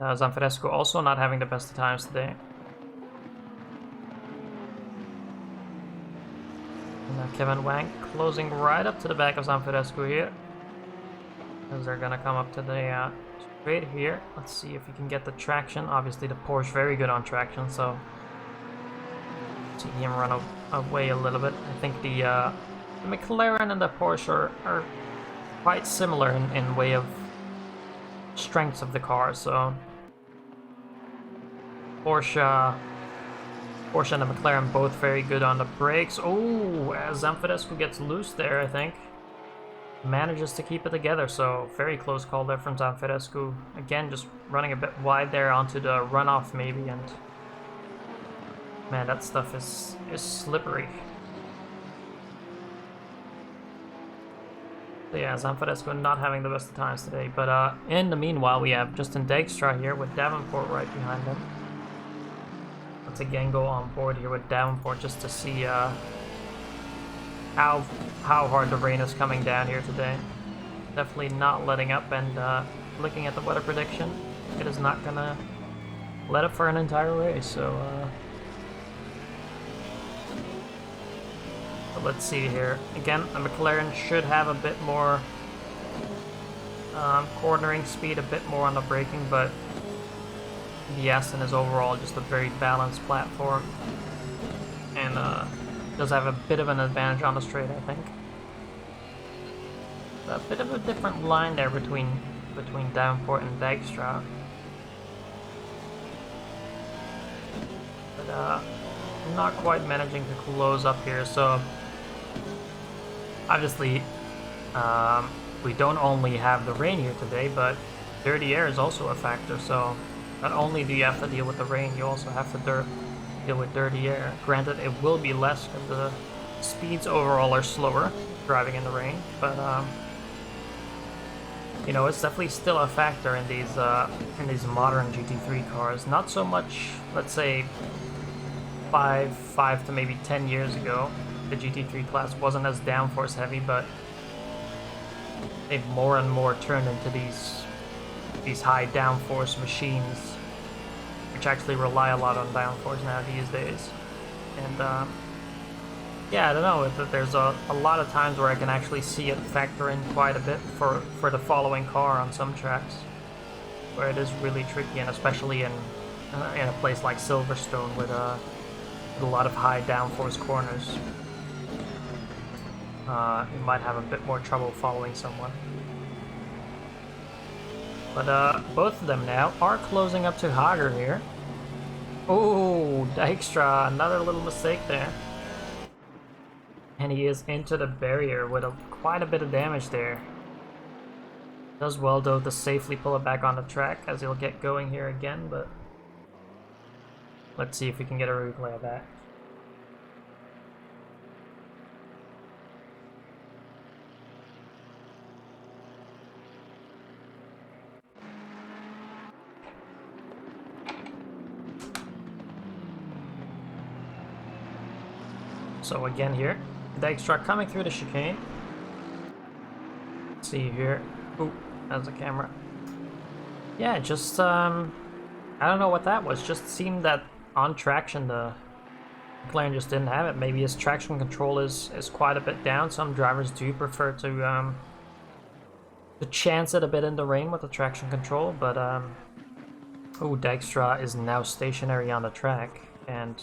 Zanfrescu also not having the best of times today. And now Kevin Wang closing right up to the back of Zanfrescu here, as they're gonna come up to the straight here. Let's see if we can get the traction. Obviously the Porsche very good on traction, so see him run away a little bit. I think the McLaren and the Porsche are quite similar in way of strengths of the car. So Porsche and the McLaren both very good on the brakes. Oh, as Zanfrescu gets loose there, I think. Manages to keep it together, so very close call there from Zanfrescu. Again, just running a bit wide there onto the runoff maybe, and man, that stuff is slippery. So yeah, Zanfrescu not having the best of times today, but in the meanwhile we have Justin Dijkstra here with Davenport right behind him. Let's again go on board here with Davenport just to see how hard the rain is coming down here today. Definitely not letting up, and looking at the weather prediction, it is not gonna let up for an entire race. So but let's see here. Again, the McLaren should have a bit more cornering speed, a bit more on the braking, but the Aston is overall just a very balanced platform, and does have a bit of an advantage on the straight, I think. A bit of a different line there between Downport and Dijkstra. But not quite managing to close up here, so obviously we don't only have the rain here today, but dirty air is also a factor, so not only do you have to deal with the rain, you also have to deal with dirty air. Granted, it will be less because the speeds overall are slower driving in the rain, but you know, it's definitely still a factor in these modern GT3 cars. Not so much, let's say, five to maybe 10 years ago. The GT3 class wasn't as downforce heavy, but they've more and more turned into these high downforce machines, which actually rely a lot on downforce now these days. And yeah, I don't know, there's a lot of times where I can actually see it factor in quite a bit for the following car on some tracks, where it is really tricky, and especially in a place like Silverstone with a lot of high downforce corners. You might have a bit more trouble following someone. But both of them now are closing up to Hager here. Oh, Dijkstra, another little mistake there. And he is into the barrier with quite a bit of damage there. Does well though to safely pull it back on the track as he'll get going here again, but let's see if we can get a replay of that. So again here, Dijkstra coming through the chicane. Let's see here. Ooh, that's the camera. Yeah, just I don't know what that was. Just seemed that on traction the McLaren just didn't have it. Maybe his traction control is quite a bit down. Some drivers do prefer to chance it a bit in the rain with the traction control, but oh, Dijkstra is now stationary on the track, and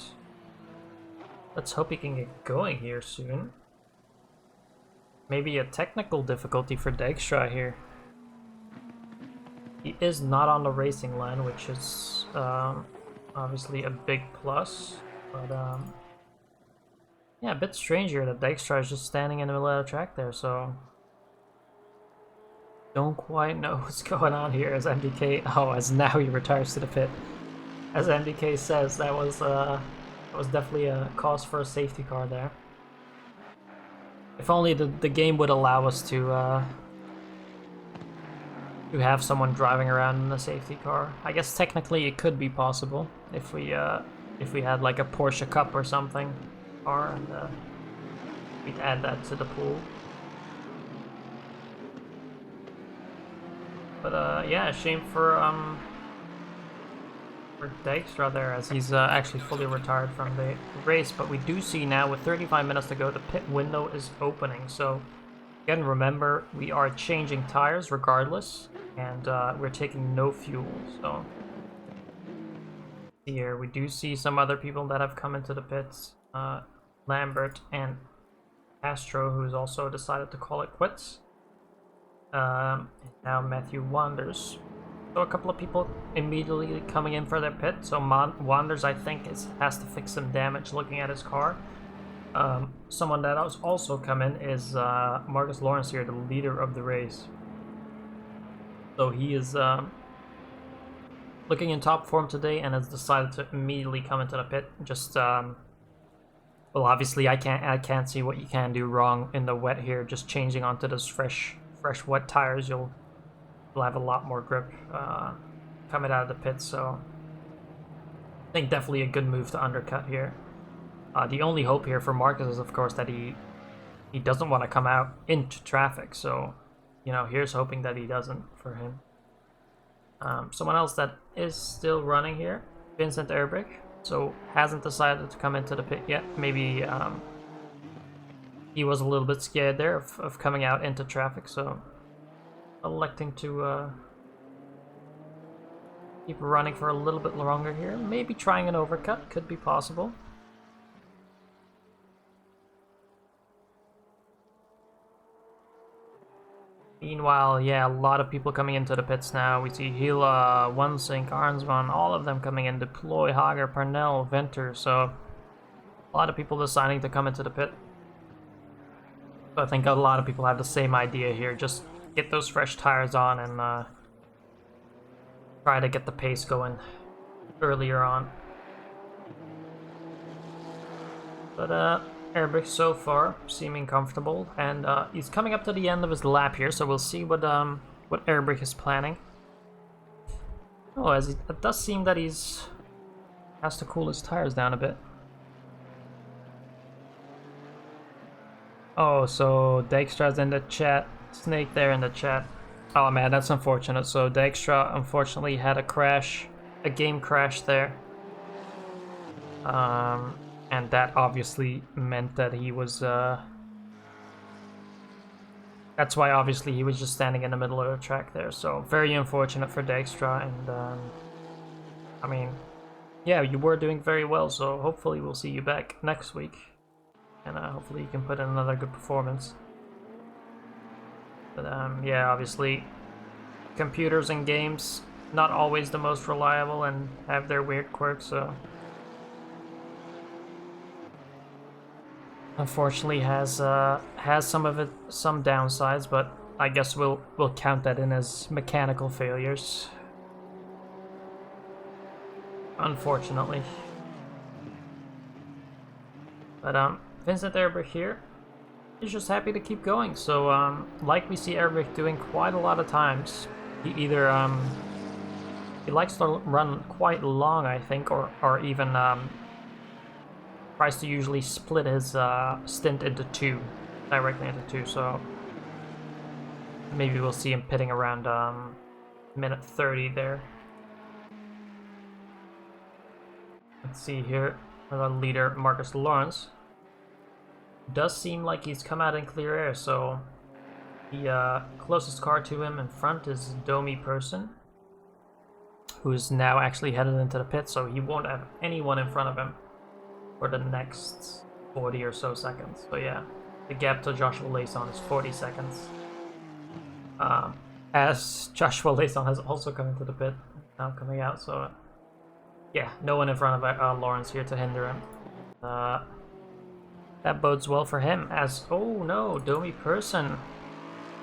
let's hope he can get going here soon. Maybe a technical difficulty for Dijkstra here. He is not on the racing line, which is obviously a big plus. But yeah, a bit strange here that Dijkstra is just standing in the middle of the track there, so don't quite know what's going on here as MDK. Oh, as now he retires to the pit. As MDK says, that was definitely a cause for a safety car there. If only the game would allow us to have someone driving around in a safety car. I guess technically it could be possible if we had like a Porsche Cup or something, and we'd add that to the pool. But yeah, shame for Dijkstra there, as he's actually fully retired from the race. But we do see now, with 35 minutes to go, the pit window is opening. So again, remember, we are changing tires regardless, and we're taking no fuel. So here we do see some other people that have come into the pits, Lambert and Castro, who's also decided to call it quits. And now Matthew Wanders. So a couple of people immediately coming in for their pit. So Wanders, I think, has to fix some damage looking at his car. Someone that has also come in is Marcus Lawrence here, the leader of the race. So he is looking in top form today and has decided to immediately come into the pit. Just well, obviously I can't see what you can do wrong in the wet here. Just changing onto those fresh wet tires, you'll have a lot more grip coming out of the pits. So I think definitely a good move to undercut here. The only hope here for Marcus is, of course, that he doesn't want to come out into traffic. So, you know, here's hoping that he doesn't for him. Someone else that is still running here, Vincent Erbrich, so hasn't decided to come into the pit yet. Maybe he was a little bit scared there of coming out into traffic, so electing to keep running for a little bit longer here. Maybe trying an overcut could be possible. Meanwhile, yeah, a lot of people coming into the pits now. We see Hila, OneSync, Arnsman, all of them coming in. Deploy, Hager, Parnell, Venter. So a lot of people deciding to come into the pit. So I think a lot of people have the same idea here. Just get those fresh tires on and try to get the pace going earlier on. But Erbich so far seeming comfortable, and he's coming up to the end of his lap here, so we'll see what Erbich is planning. Oh, it does seem that has to cool his tires down a bit. Oh, so Dijkstra's in the chat. Snake there in the chat. Oh man, that's unfortunate. So Dijkstra unfortunately had a game crash there. And that obviously meant that he was, that's why obviously he was just standing in the middle of the track there. So very unfortunate for Dijkstra, and I mean, yeah, you were doing very well, so hopefully we'll see you back next week. And hopefully you can put in another good performance. But yeah, obviously, computers and games, not always the most reliable and have their weird quirks, so... Unfortunately has some downsides, but I guess we'll count that in as mechanical failures. Unfortunately. But Vincent Erbich here is just happy to keep going. So like we see Erbich doing quite a lot of times, he either he likes to run quite long, I think, or even tries to usually split his stint into directly into two, so maybe we'll see him pitting around minute 30 there. Let's see here, our leader Marcus Lawrence does seem like he's come out in clear air, so the closest car to him in front is Domi Person, who's now actually headed into the pit, so he won't have anyone in front of him for the next 40 or so seconds. So yeah, the gap to Joshua Layson is 40 seconds. As Joshua Layson has also come into the pit, now coming out, so yeah, no one in front of Lawrence here to hinder him. That bodes well for him, as, oh no, Domi Person,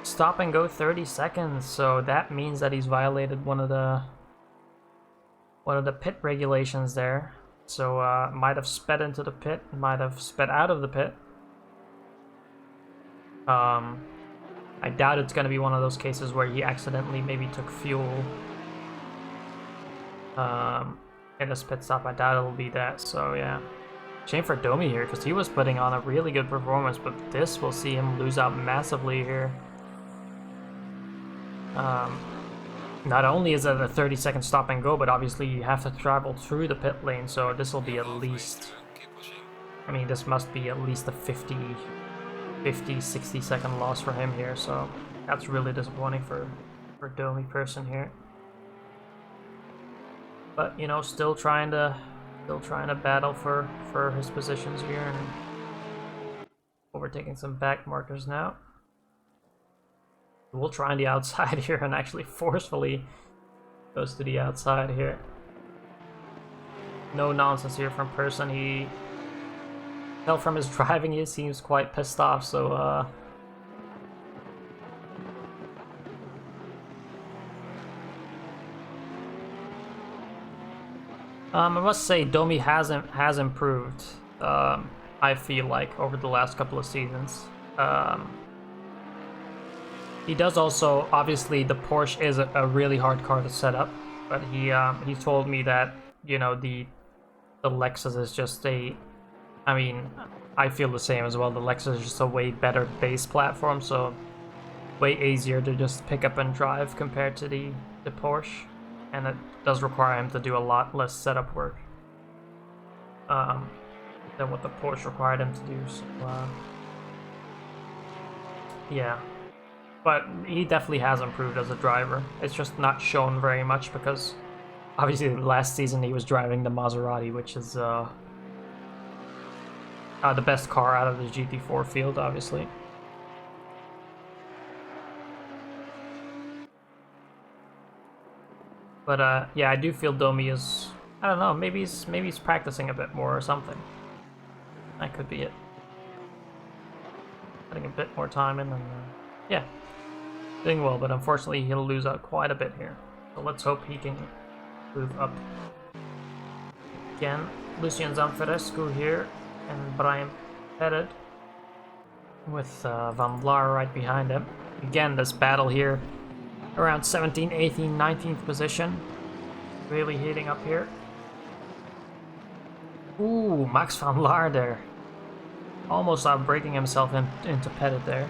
stop and go 30 seconds, so that means that he's violated one of the pit regulations there. So, might have sped into the pit, might have sped out of the pit. I doubt it's going to be one of those cases where he accidentally maybe took fuel in this pit stop. I doubt it'll be that, so yeah. Shame for Domi here, because he was putting on a really good performance, but this will see him lose out massively here. Not only is it a 30-second stop and go, but obviously you have to travel through the pit lane, so this will be at least... I mean, this must be at least a 50, 60-second loss for him here, so that's really disappointing for Domi Person here. But, you know, still trying to battle for his positions here, and overtaking some back markers now. We'll try on the outside here and actually forcefully goes to the outside here. No nonsense here from Person. He tell from his driving he seems quite pissed off, so I must say Domi has improved, I feel like, over the last couple of seasons. He does also, obviously the Porsche is a really hard car to set up, but he told me that, you know, the Lexus is just I mean, I feel the same as well. The Lexus is just a way better base platform, so way easier to just pick up and drive compared to the Porsche, and it does require him to do a lot less setup work than what the Porsche required him to do, so yeah. But he definitely has improved as a driver. It's just not shown very much because obviously last season he was driving the Maserati, which is the best car out of the GT4 field, obviously. But yeah, I do feel Domi is, I don't know, maybe he's practicing a bit more or something. That could be it. Putting a bit more time in, and yeah, doing well. But unfortunately, he'll lose out quite a bit here. So let's hope he can move up. Again, Lucian Zamferescu here, and Brian Pettit with Van Laar right behind him. Again, this battle here around 17th, 18th, 19th position. Really heating up here. Ooh, Max Van Laar there. Almost outbreaking himself into Pettit there.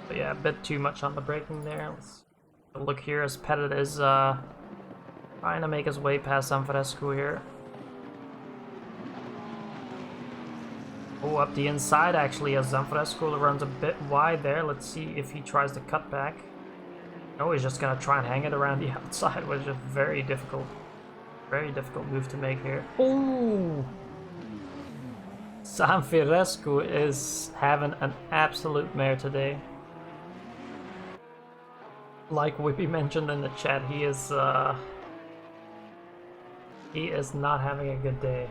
But yeah, a bit too much on the braking there. Let's look here as Pettit is trying to make his way past Zamferescu here. Oh, up the inside actually as Zamferescu runs a bit wide there. Let's see if he tries to cut back. No, he's just gonna try and hang it around the outside, which is a very difficult move to make here. Oh! Zamferescu is having an absolute mare today. Like Whippy mentioned in the chat, he is not having a good day.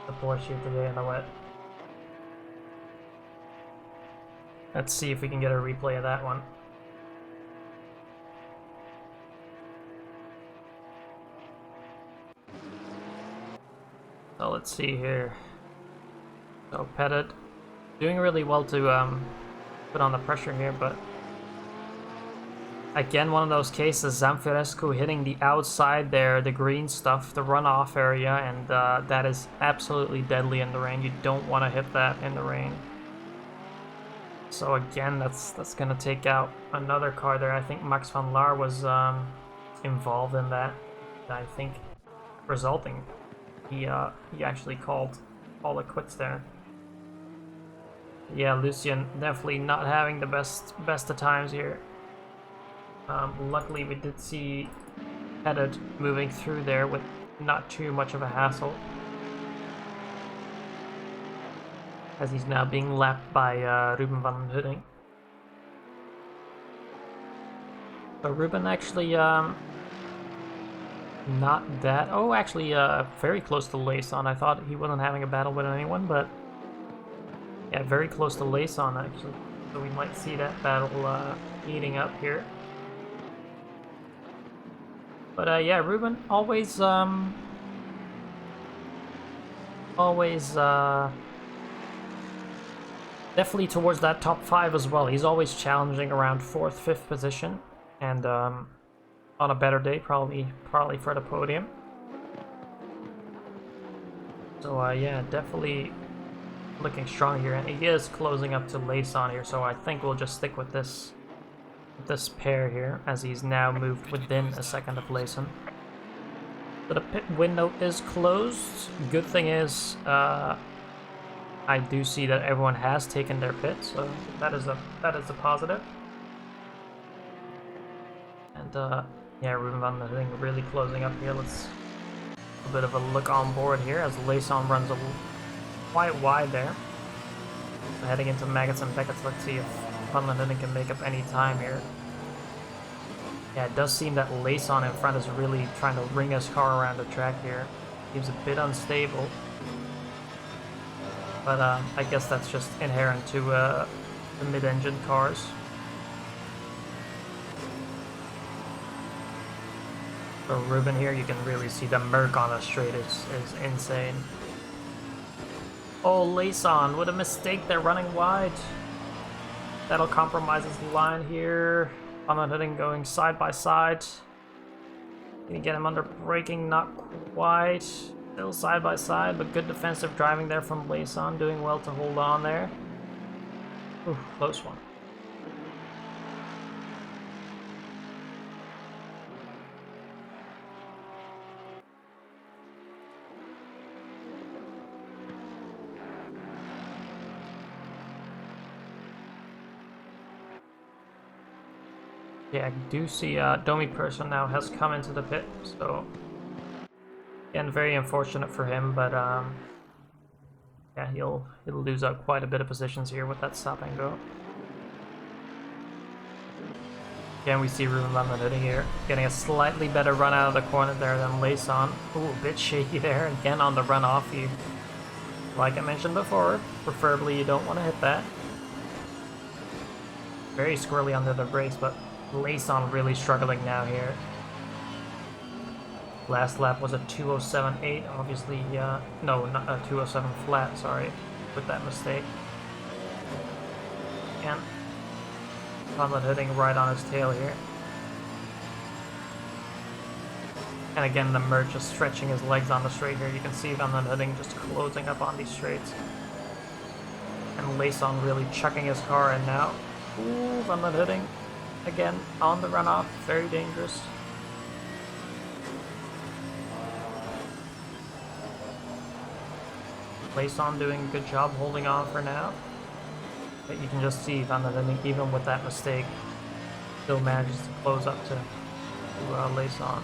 The Porsche here today in the wet. Let's see if we can get a replay of that one. So let's see here. So Pettit doing really well to put on the pressure here, but again, one of those cases, Zamferescu hitting the outside there, the green stuff, the runoff area, and that is absolutely deadly in the rain. You don't want to hit that in the rain. So again, that's gonna take out another car there. I think Max Van Laar was involved in that. I think resulting, he actually called it quits there. Yeah, Lucian definitely not having the best of times here. Luckily, we did see Pettit moving through there with not too much of a hassle, as he's now being lapped by Ruben van Hudding. So Ruben actually not that. Oh, actually very close to Layson. I thought he wasn't having a battle with anyone, but yeah, very close to Layson actually. So we might see that battle heating up here. But yeah, Ruben always definitely towards that top 5 as well. He's always challenging around 4th, 5th position, and on a better day, probably for the podium. So yeah, definitely looking strong here, and he is closing up to Layson here. So I think we'll just stick with this pair here, as he's now moved within a second of Layson. So the pit window is closed. Good thing is, I do see that everyone has taken their pit, so that is a positive. And yeah, Ruben van der Hudding really closing up here. Let's a bit of a look on board here as Layson runs quite wide there. So heading into Maggots and Beckett, let's see if Van der Hudding can make up any time here. Yeah, it does seem that Layson in front is really trying to ring his car around the track here. Seems a bit unstable. But I guess that's just inherent to the mid-engine cars. So Ruben here, you can really see the Merc on the straight is insane. Oh, Layson, what a mistake, they're running wide. That'll compromise his line here. Van der Hudding going side by side. Can you get him under braking? Not quite. Still side by side, but good defensive driving there from Layson, doing well to hold on there. Ooh, close one. Yeah, I do see Domi Person now has come into the pit, so again, very unfortunate for him, but yeah, he'll lose out quite a bit of positions here with that stop and go. Again, we see Ruben van den Hitting here, getting a slightly better run out of the corner there than Layson. Ooh, a bit shaky there, again on the run off. You, like I mentioned before, preferably you don't want to hit that. Very squirrely under the brakes, but Layson really struggling now here. Last lap was a 2:07.8, obviously, no, not a 2:07 flat, sorry, with that mistake. And Van den Hitting right on his tail here. And again, the Merc just stretching his legs on the straight here. You can see Van den Hitting just closing up on these straights. And Layson really chucking his car in now. Ooh, Van den Hitting again on the runoff, very dangerous. Layson doing a good job holding on for now. But you can just see Van den Hitting, even with that mistake, still manages to close up to Layson.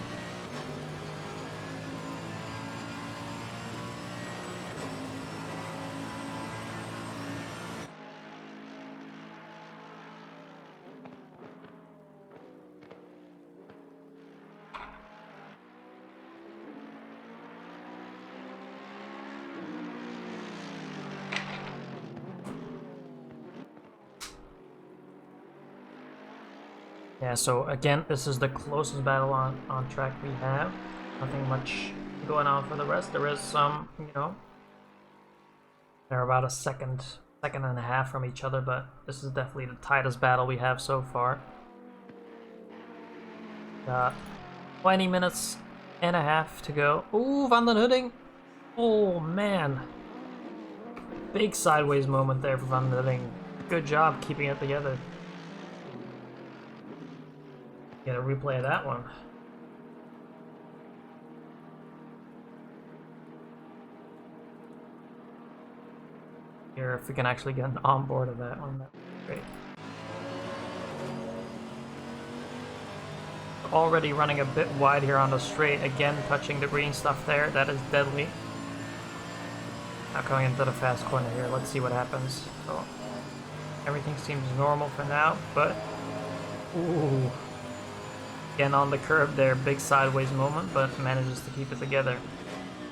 Yeah, so again, this is the closest battle on track we have. Nothing much going on for the rest. There is some, you know, they're about a second and a half from each other, but this is definitely the tightest battle we have so far. 20 minutes and a half to go. Ooh, Van den Hitting! Oh man! Big sideways moment there for Van den Hitting. Good job keeping it together. Get a replay of that one. Here, if we can actually get an onboard of that one, that'd be great. Already running a bit wide here on the straight, again touching the green stuff there. That is deadly. Now coming into the fast corner here, let's see what happens. So, everything seems normal for now, but ooh. Again on the curb there, big sideways moment, but manages to keep it together.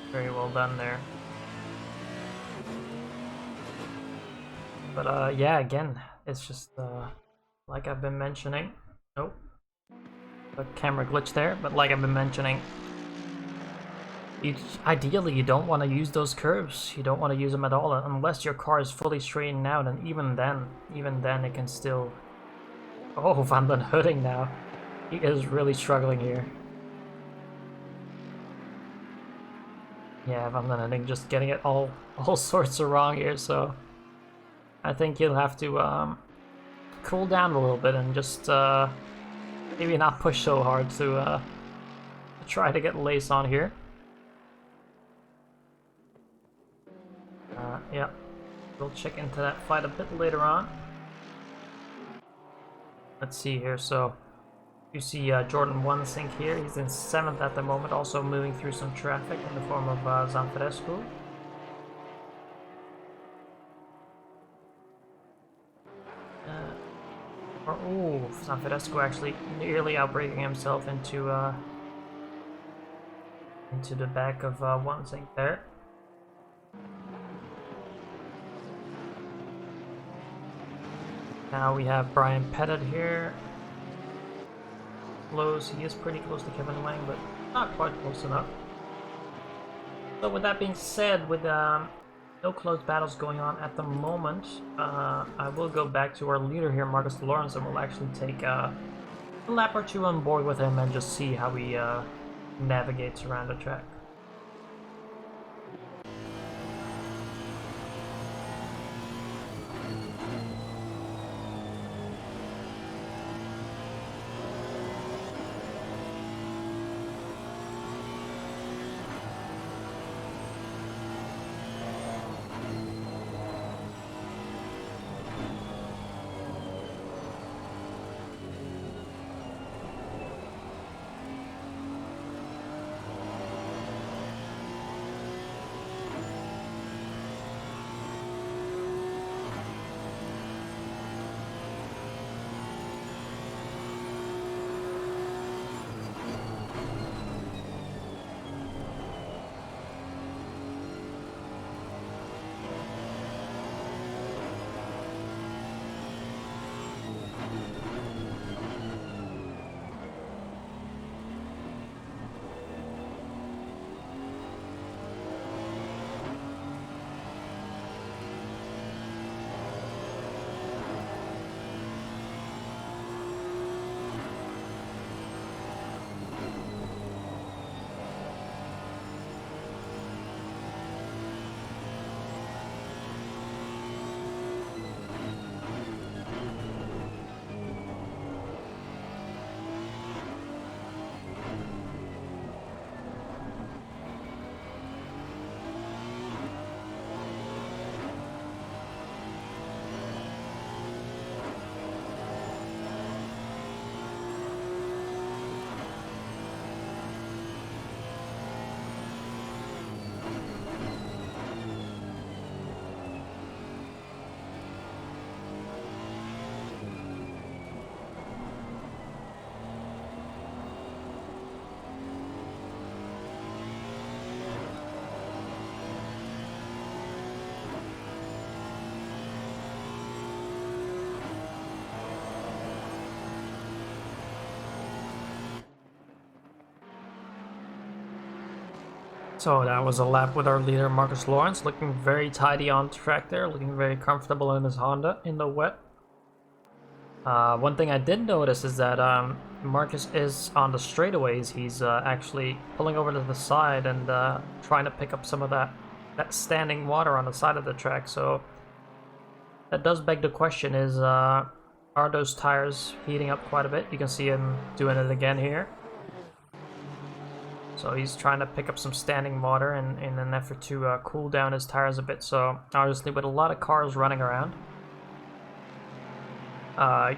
Very well done there. But yeah, again, it's just like I've been mentioning. Nope. A camera glitch there, but like I've been mentioning, ideally you don't want to use those curves. You don't want to use them at all unless your car is fully straightened out, and even then it can still... Oh, Van den Hitting now. He is really struggling here. Yeah, Van den Hitting just getting it all sorts of wrong here, so I think he'll have to cool down a little bit and just maybe not push so hard to try to get Layson here. Yeah, we'll check into that fight a bit later on. Let's see here, so you see Jordan Wansink here. He's in 7th at the moment, also moving through some traffic in the form of Zanfrescu. Ooh, Zanfrescu actually nearly outbraking himself into the back of Wansink there. Now we have Brian Pettit here. Close. He is pretty close to Kevin Wang, but not quite close enough. So with that being said, with no close battles going on at the moment, I will go back to our leader here, Marcus Lawrence, and we'll actually take a lap or two on board with him and just see how he navigates around the track. So that was a lap with our leader Marcus Lawrence, looking very tidy on track there, looking very comfortable in his Honda in the wet. One thing I did notice is that Marcus is on the straightaways. He's actually pulling over to the side and trying to pick up some of that standing water on the side of the track. So that does beg the question: are those tires heating up quite a bit? You can see him doing it again here. So he's trying to pick up some standing water in an effort to cool down his tires a bit. So obviously with a lot of cars running around,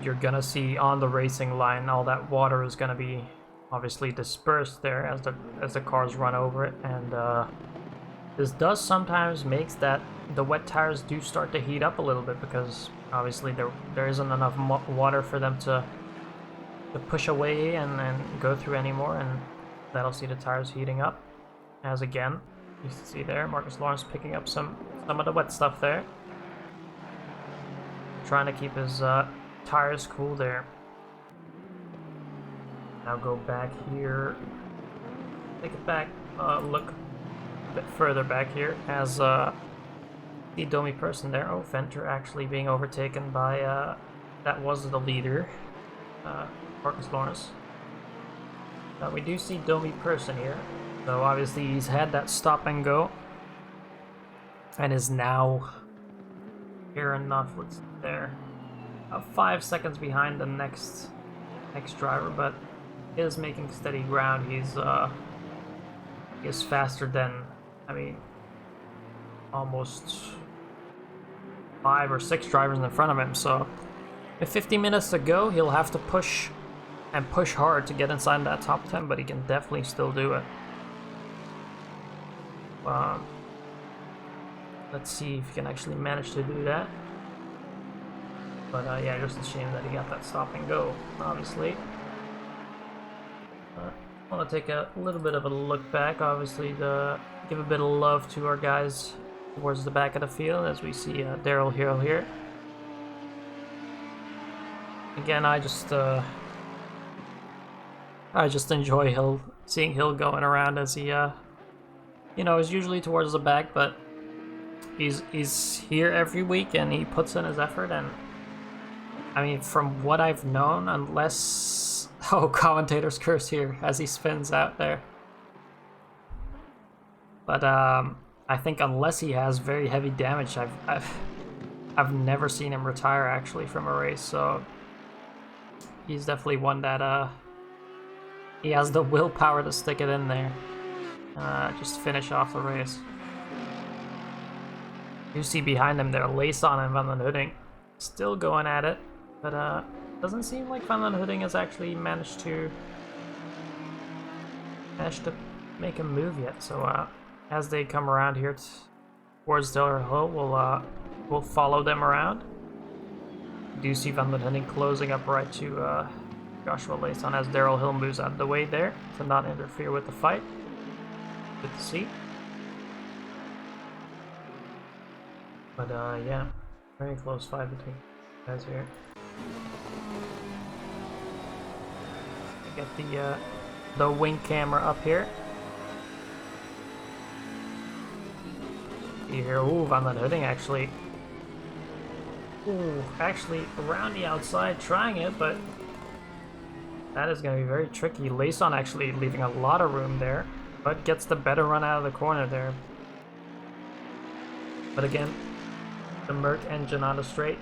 you're gonna see on the racing line all that water is gonna be obviously dispersed there as the cars run over it, and this does sometimes makes that the wet tires do start to heat up a little bit, because obviously there isn't enough water for them to push away and go through anymore, and that'll see the tires heating up. As again, you see there, Marcus Lawrence picking up some of the wet stuff there, trying to keep his tires cool there. Now go back here, take it back, look a bit further back here as the Domi person there. Oh, Venter actually being overtaken by that was the leader, Marcus Lawrence. Now we do see Domi person here, so obviously he's had that stop and go and is now here enough. What's there? 5 seconds behind the next driver, but is making steady ground. He is faster than, I mean, almost 5 or 6 drivers in front of him. So with 50 minutes to go, he'll have to push hard to get inside that top 10, but he can definitely still do it. Let's see if he can actually manage to do that. But yeah, just a shame that he got that stop and go, obviously. I want to take a little bit of a look back, obviously, to give a bit of love to our guys towards the back of the field, as we see Daryl Hill here. Again, I just enjoy seeing Hill going around, as he, you know, is usually towards the back, but he's here every week and he puts in his effort. And I mean, from what I've known, unless commentators curse here as he spins out there, but I think unless he has very heavy damage, I've never seen him retire actually from a race. So he's definitely one that he has the willpower to stick it in there, just finish off the race. You see behind him there, Layson and Van den Hudding still going at it, but doesn't seem like Van den Hudding has actually managed to make a move yet. So as they come around here towards Daryl Hill, we'll follow them around. You do see Van den Hudding closing up right to Joshua Layson as Daryl Hill moves out of the way there to not interfere with the fight. Good to see. But yeah, very close fight between guys here. I get the wing camera up here. See here, ooh, Van den Hudding actually around the outside trying it, but that is going to be very tricky. Layson actually leaving a lot of room there, but gets the better run out of the corner there. But again, the Merc engine on the straight.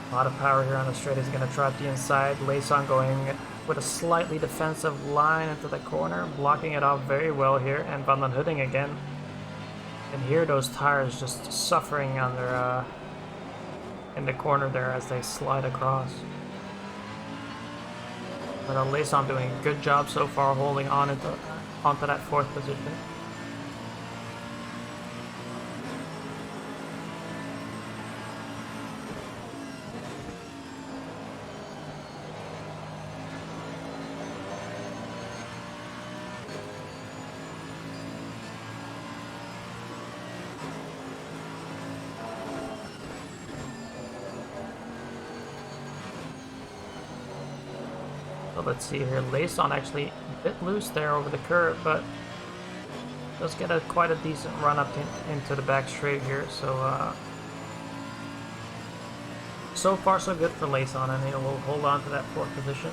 A lot of power here on the straight. Is going to trap the inside. Layson going with a slightly defensive line into the corner, blocking it off very well here. And Van den Hudding again. And here those tires just suffering under in the corner there as they slide across. But Layson doing a good job so far, holding on onto that 4th position. So let's see here, Layson actually bit loose there over the curve, but does get quite a decent run up into the back straight here. So so far so good for Layson, and he'll hold on to that 4th position.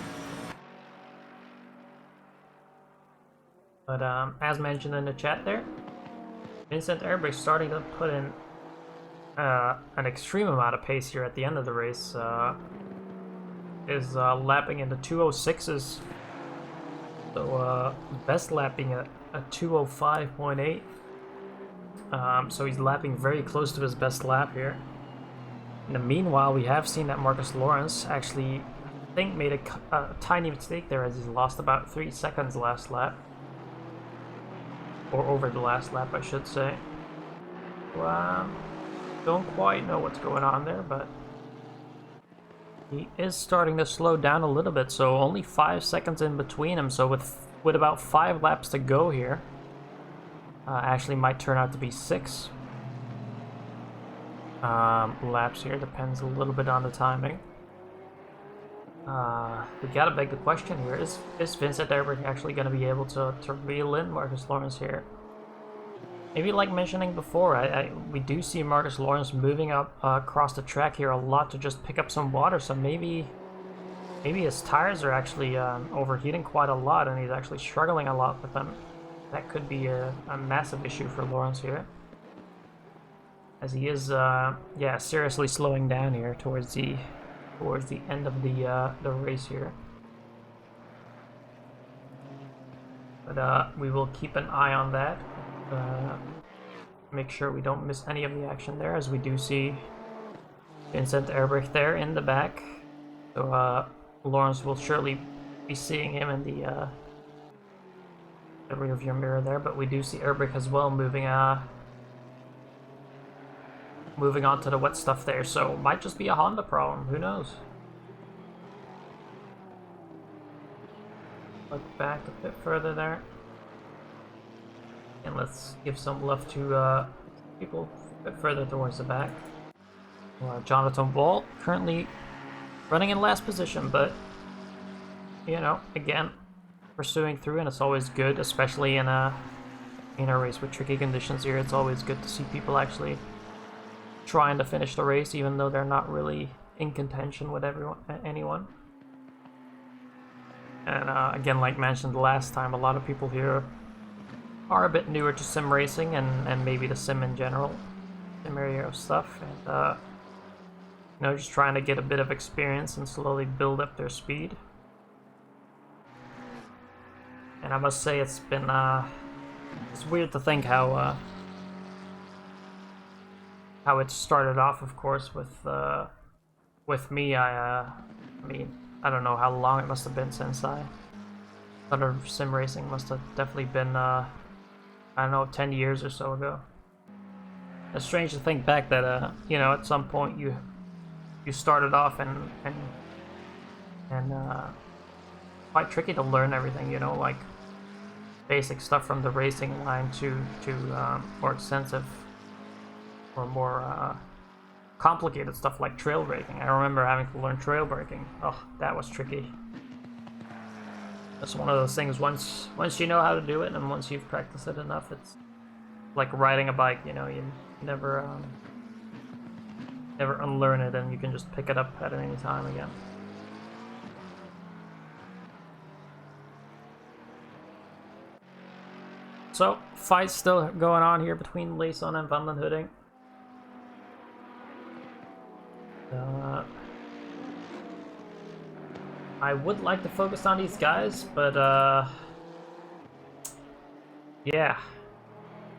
But as mentioned in the chat there, Vincent Erbrich's starting to put in an extreme amount of pace here at the end of the race. Is lapping into 206s. So best lapping at a 205.8. So he's lapping very close to his best lap here. In the meanwhile, we have seen that Marcus Lawrence actually, I think, made a tiny mistake there, as he's lost about 3 seconds last lap. Or over the last lap, I should say. Well, don't quite know what's going on there, but he is starting to slow down a little bit, so only 5 seconds in between him. So with about 5 laps to go here, actually might turn out to be 6 laps here. Depends a little bit on the timing. We gotta beg the question here: is Vincent Erbrich actually going to be able to reel in Marcus Lawrence here? Maybe, like mentioning before, we do see Marcus Lawrence moving up across the track here a lot to just pick up some water. So maybe his tires are actually overheating quite a lot, and he's actually struggling a lot with them. That could be a massive issue for Lawrence here, as he is seriously slowing down here towards the end of the race here. But we will keep an eye on that. Make sure we don't miss any of the action there, as we do see Vincent Erbrich there in the back. So Lawrence will surely be seeing him in the rear view mirror there, but we do see Erbrich as well moving on to the wet stuff there, so might just be a Honda problem, who knows. Look back a bit further there. And let's give some love to people a bit further towards the back. Jonathan Wall currently running in last position, but again, pursuing through, and it's always good, especially in a race with tricky conditions here. It's always good to see people actually trying to finish the race, even though they're not really in contention with anyone. And again, like mentioned last time, a lot of people here are a bit newer to sim racing and maybe the sim in general, sim area stuff, and just trying to get a bit of experience and slowly build up their speed. And I must say, it's been it's weird to think how it started off, of course, with me. I mean, I don't know how long it must have been since I started sim racing. Must have definitely been I don't know, 10 years or so ago. It's strange to think back that at some point you started off and quite tricky to learn everything, like basic stuff from the racing line to more extensive or more complicated stuff like trail braking. I remember having to learn trail braking. Oh, that was tricky. That's one of those things, once you know how to do it and once you've practiced it enough, it's like riding a bike, you never unlearn it, and you can just pick it up at any time again. So, fight still going on here between Layson and Van den Hudding. I would like to focus on these guys, but yeah,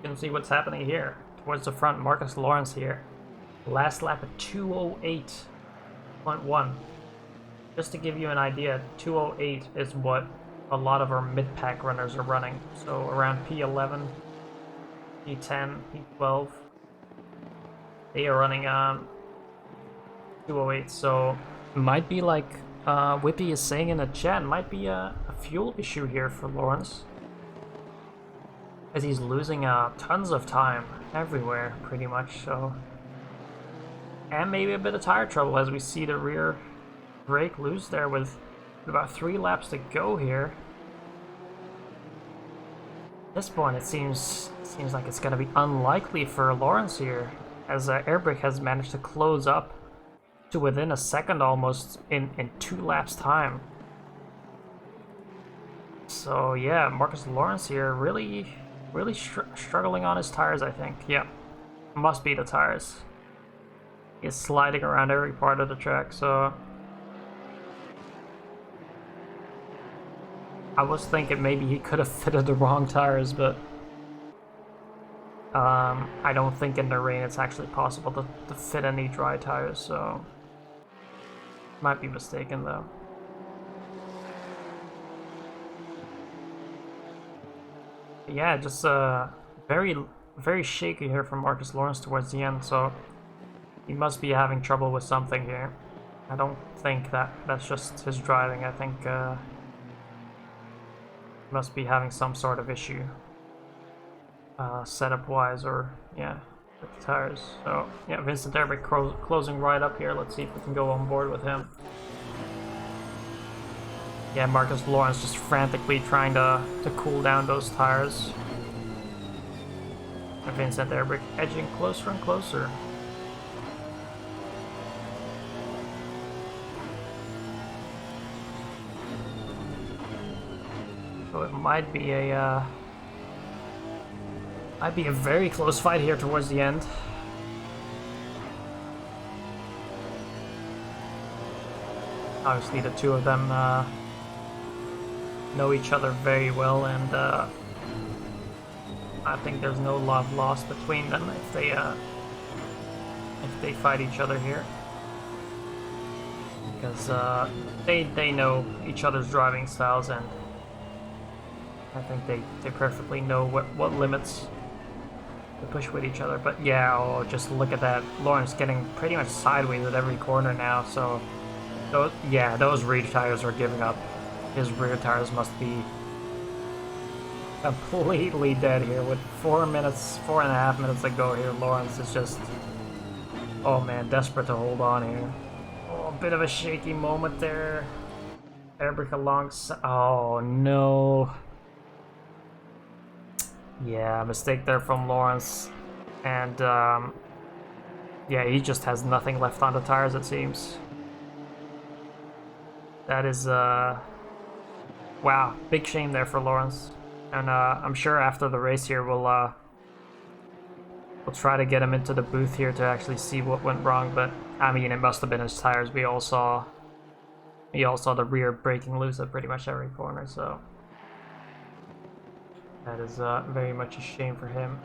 you can see what's happening here towards the front. Marcus Lawrence here, last lap at 208.1. Just to give you an idea, 208 is what a lot of our mid-pack runners are running. So around P11, P10, P12, they are running 208. So it might be like Whippy is saying in the chat, might be a fuel issue here for Lawrence, as he's losing tons of time everywhere, pretty much. So, and maybe a bit of tire trouble, as we see the rear brake loose there with about 3 laps to go here. this point, it seems like it's gonna be unlikely for Lawrence here, as Airbrake has managed to close up to within a second almost in 2 laps time. So yeah, Marcus Lawrence here really struggling on his tires, I think. Yeah, must be the tires. He's sliding around every part of the track, so I was thinking maybe he could have fitted the wrong tires, but I don't think in the rain it's actually possible to fit any dry tires, so might be mistaken though. Yeah, just very shaky here from Marcus Lawrence towards the end, so he must be having trouble with something here. I don't think that's just his driving. I think he must be having some sort of issue setup wise, or yeah, with the tires. So yeah, Vincent Airbrake closing right up here. Let's see if we can go on board with him. Yeah, Marcus Lawrence just frantically trying to cool down those tires. And Vincent Airbrake edging closer and closer. So it might be a very close fight here towards the end. Obviously, the two of them know each other very well, and I think there's no love lost between them if they fight each other here, because they know each other's driving styles, and I think they perfectly know what limits to push with each other. But yeah, oh, just look at that. Lawrence getting pretty much sideways at every corner now, so those rear tires are giving up. His rear tires must be completely dead here with 4.5 minutes to go here. Lawrence is just, oh man, desperate to hold on here. Oh, a bit of a shaky moment there. Airbrake alongside. Oh no. Yeah, mistake there from Lawrence. And yeah, he just has nothing left on the tires, it seems. That is wow, big shame there for Lawrence. And I'm sure after the race here we'll try to get him into the booth here to actually see what went wrong, but I mean, it must have been his tires. We all saw the rear breaking loose at pretty much every corner, so that is very much a shame for him.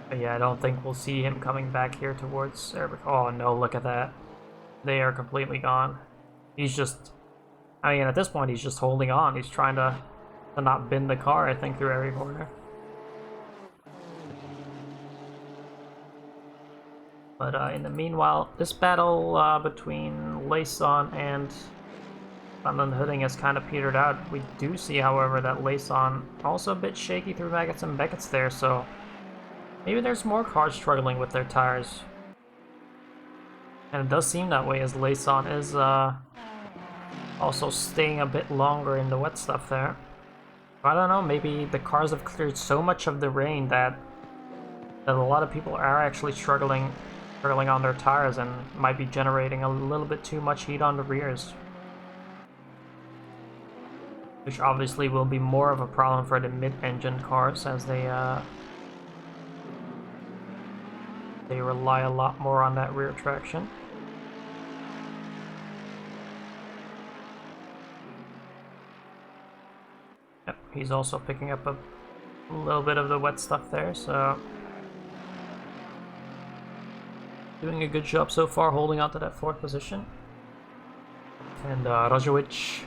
But yeah, I don't think we'll see him coming back here towards Airbrake. Oh no, look at that. They are completely gone. He's just, I mean, at this point, he's just holding on. He's trying to not bend the car, I think, through every corner. But in the meanwhile, this battle between Layson and Van den Hudding has kind of petered out. We do see, however, that Layson also a bit shaky through Maggots and Beckett's there, so maybe there's more cars struggling with their tires. And it does seem that way, as Layson is also staying a bit longer in the wet stuff there. I don't know, maybe the cars have cleared so much of the rain that a lot of people are actually struggling on their tires and might be generating a little bit too much heat on the rears. Which obviously will be more of a problem for the mid-engine cars, as they rely a lot more on that rear traction. Yep, he's also picking up a little bit of the wet stuff there, so doing a good job so far holding on to that 4th position. And Rojovic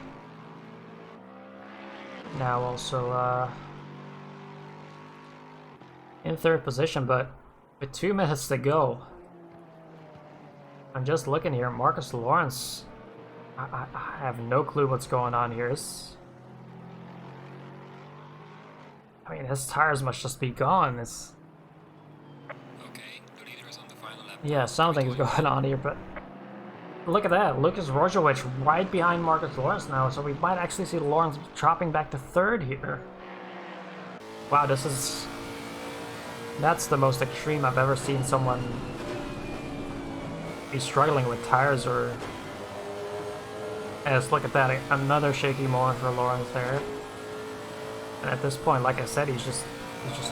now also in 3rd position, but with 2 minutes to go. I'm just looking here, Marcus Lawrence, I have no clue what's going on here. I mean, his tires must just be gone. Okay, the leader is on the final lap. Yeah, something's going on here, but look at that. Lucas Rojovic right behind Marcus Lawrence now, so we might actually see Lawrence chopping back to 3rd here. Wow, that's the most extreme I've ever seen someone be struggling with tires. Or let's look at that, another shaky moment for Lawrence there. And at this point, like I said, he's just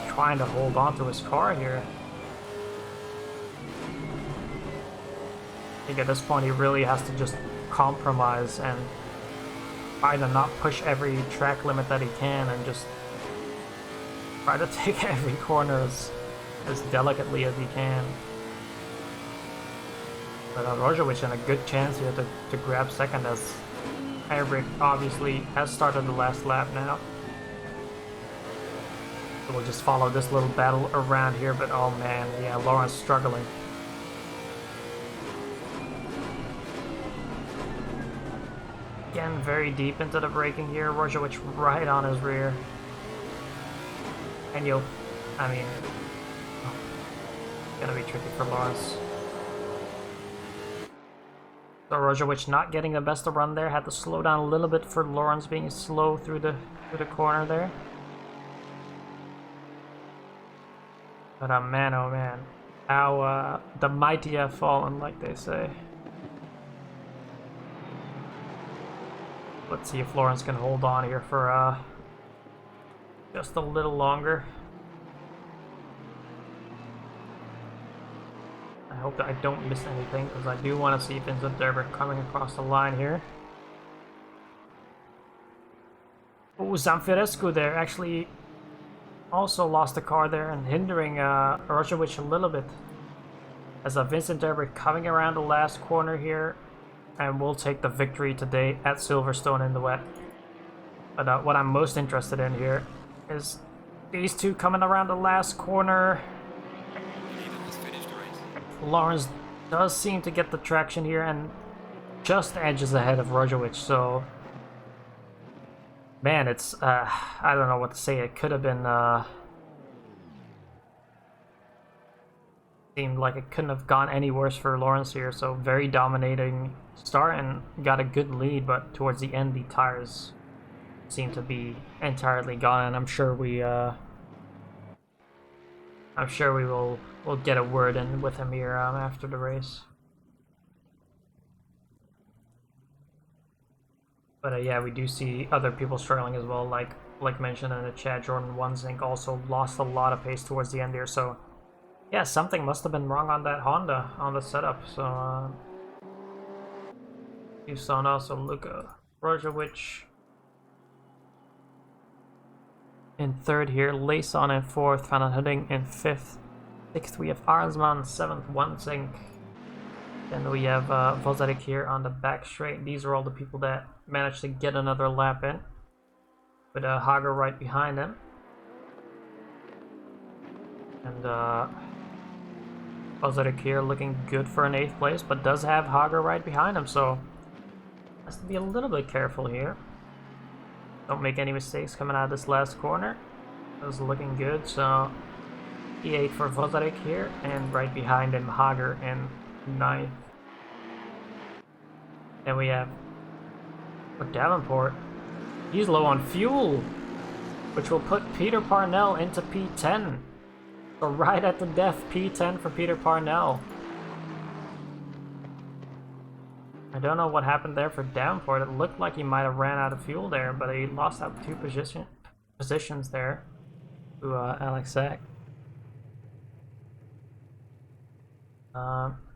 trying to hold on to his car here. I think at this point he really has to just compromise and try to not push every track limit that he can, and just try to take every corner as delicately as he can. But Rojovic in a good chance here to grab second, as Eric obviously has started the last lap now. So we'll just follow this little battle around here, but oh man, yeah, Lawrence struggling. Again, very deep into the braking here. Rojovic right on his rear. And it's gonna be tricky for Lawrence. So Rojovic not getting the best of run there. Had to slow down a little bit for Lawrence being slow through the corner there. But man, oh man, how the mighty have fallen, like they say. Let's see if Lawrence can hold on here for just a little longer. I hope that I don't miss anything, because I do want to see Vincent Derber coming across the line here. Oh, Zamfirescu there actually also lost the car there and hindering Rojovic a little bit. As Vincent Derber coming around the last corner here, and we'll take the victory today at Silverstone in the wet. But what I'm most interested in here is these two coming around the last corner. Lawrence does seem to get the traction here and just edges ahead of Rojovic, so man, it's I don't know what to say. It could have been seemed like it couldn't have gone any worse for Lawrence here. So very dominating start and got a good lead, but towards the end the tires seem to be entirely gone, and I'm sure we'll get a word in with him here after the race. But yeah, we do see other people struggling as well, like mentioned in the chat. Jordan Wanzink also lost a lot of pace towards the end here, so yeah, something must have been wrong on that Honda, on the setup. So you saw also Luka Rojovic in third here, Layson in fourth, Van Hudding in fifth, sixth we have Arnsman, seventh Wanzink, then we have Vozarik here on the back straight. These are all the people that managed to get another lap in, with Hager right behind him. And Vozarik here looking good for an 8th place, but does have Hager right behind him, so has to be a little bit careful here. Don't make any mistakes coming out of this last corner. That was looking good, so E8 for Vozarik here, and right behind him Hager in 9th. Then we have Davenport. He's low on fuel, which will put Peter Parnell into P10. So right at the death, P10 for Peter Parnell. I don't know what happened there for Davenport. It looked like he might have ran out of fuel there, but he lost out 2 positions there to Alex Sack.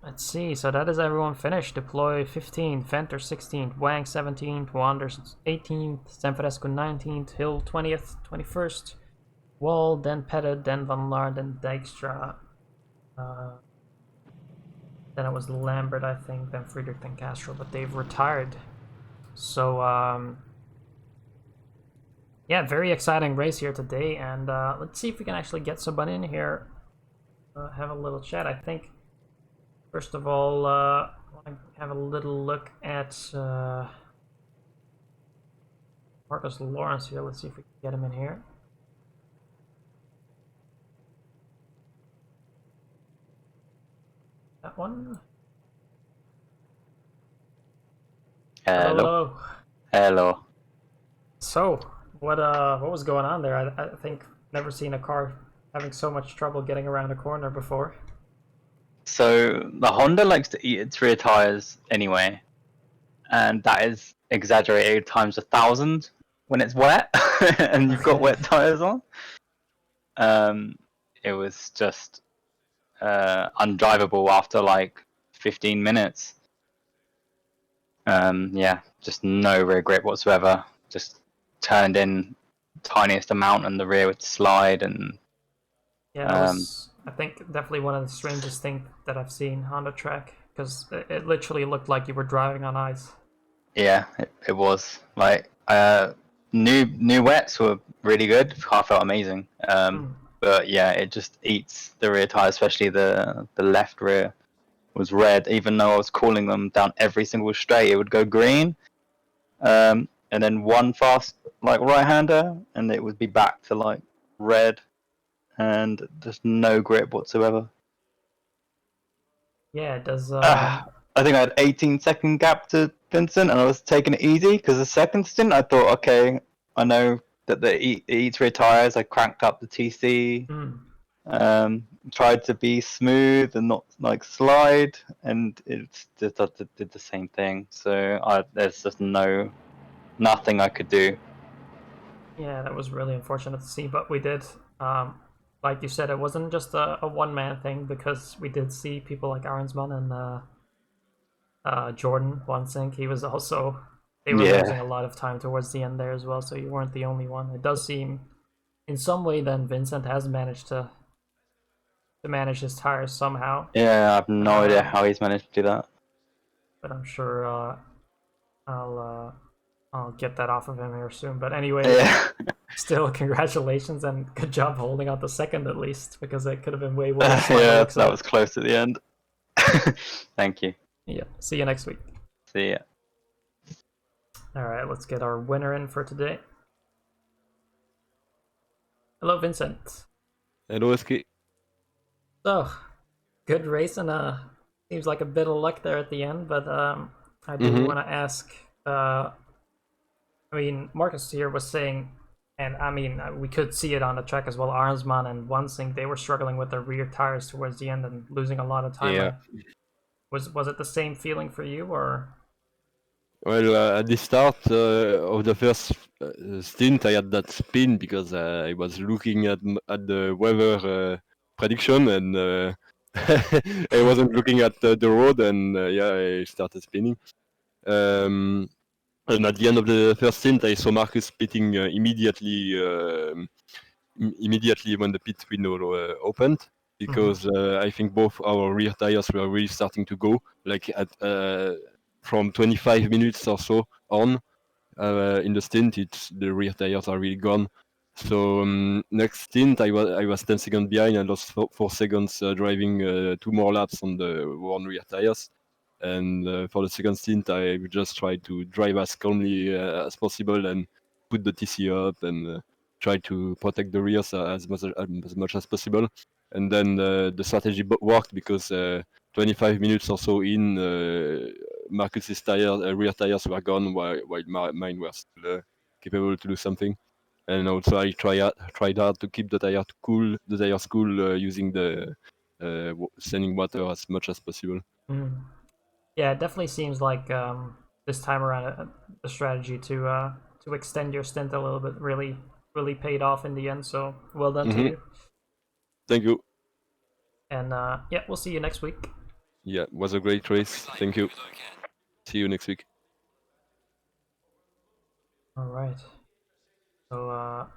Let's see, so that is everyone finished. Deploy 15th, Venter 16th, Wang 17th, Wanders 18th, Sanfresco 19th, Hill 20th, 21st, Wall, then Pettit, then Van Laar, then Dijkstra. Then it was Lambert, I think, then Friedrich, then Castro, but they've retired. So, yeah, very exciting race here today, and let's see if we can actually get somebody in here, have a little chat. I think, first of all, I want to have a little look at Marcus Lawrence here. Let's see if we can get him in here. That one. Hello. Hello. So, what was going on there? I think never seen a car having so much trouble getting around a corner before. So the Honda likes to eat its rear tires anyway, and that is exaggerated times 1,000 when it's wet and you've got Okay. wet tires on. It was just undrivable after like 15 minutes. Yeah, just no rear grip whatsoever. Just turned in tiniest amount, and the rear would slide. And Yeah, that was, I think, definitely one of the strangest things that I've seen on the track, because it literally looked like you were driving on ice. yeah, it was like new wets were really good. Car felt amazing. But yeah, it just eats the rear tire, especially the left rear was red. Even though I was cooling them down every single straight, it would go green. And then one fast like right-hander, and it would be back to like red, and just no grip whatsoever. Yeah, it does. I think I had 18-second gap to Vincent, and I was taking it easy because the second stint I thought, okay, I know that it eats rear tires. I cranked up the TC, tried to be smooth and not like slide, and it just did the same thing. So there's just nothing I could do. Yeah, that was really unfortunate to see, but we did. Like you said, it wasn't just a one-man thing, because we did see people like Arnsman and Jordan Wansink. He was also, they were losing a lot of time towards the end there as well, so you weren't the only one. It does seem, in some way, then Vincent has managed to manage his tires somehow. Yeah, I have no idea how he's managed to do that. But I'm sure I'll get that off of him here soon. But anyway, still, congratulations and good job holding out the second at least, because it could have been way worse. Yeah, that was close at the end. Thank you. Yeah, see you next week. See ya. Alright, let's get our winner in for today. Hello, Vincent. Hello, SK. So, good race, and seems like a bit of luck there at the end, but I do want to ask, I mean, Marcus here was saying, and I mean, we could see it on the track as well, Arnsman and Wansink, they were struggling with their rear tires towards the end and losing a lot of time. Yeah. Was it the same feeling for you, or? Well, at the start of the first stint, I had that spin because I was looking at the weather prediction, and I wasn't looking at the road, and yeah, I started spinning. And at the end of the first stint, I saw Marcus pitting immediately when the pit window opened, because I think both our rear tires were really starting to go, like at from 25 minutes or so on in the stint, the rear tires are really gone. So next stint, I was 10 seconds behind. I lost 4 seconds driving 2 more laps on the worn rear tires. And for the second stint, I just tried to drive as calmly as possible and put the TC up and try to protect the rears as much as possible. And then the strategy worked, because 25 minutes or so in, Marcus's rear tires were gone, while mine were still capable to do something. And also I tried hard to keep the tires cool, using the standing water as much as possible. Yeah, it definitely seems like this time around the strategy to extend your stint a little bit really paid off in the end. So well done to you. Thank you. And yeah, we'll see you next week. Yeah, it was a great race. Thank you. See you next week. All right. So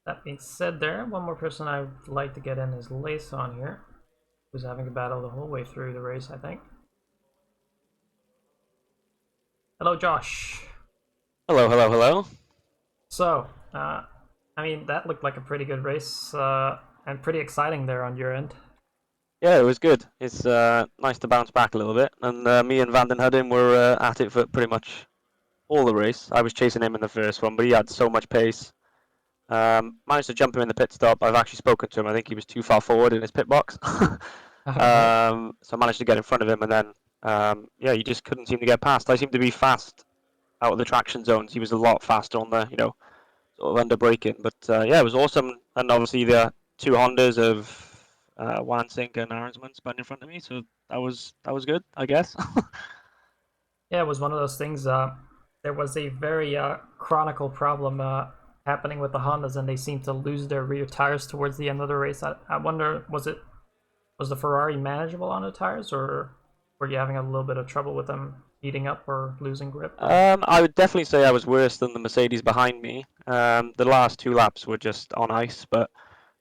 that being said, there, one more person I'd like to get in is Lace on here, who's having a battle the whole way through the race, I think. Hello, Josh. Hello. So, I mean, that looked like a pretty good race, and pretty exciting there on your end. Yeah, it was good. It's nice to bounce back a little bit. And me and Van den Hudden were at it for pretty much all the race. I was chasing him in the first one, but he had so much pace. Managed to jump him in the pit stop. I've actually spoken to him. I think he was too far forward in his pit box. So I managed to get in front of him, and then yeah, he just couldn't seem to get past. I seemed to be fast out of the traction zones. He was a lot faster on the sort of under braking. But yeah, it was awesome. And obviously the two Hondas of Wansink and Arnsman spun in front of me, so that was good, I guess. Yeah, it was one of those things. There was a very chronicle problem happening with the Hondas, and they seemed to lose their rear tires towards the end of the race. I wonder, was the Ferrari manageable on the tires, or were you having a little bit of trouble with them heating up or losing grip? I would definitely say I was worse than the Mercedes behind me. The last two laps were just on ice, but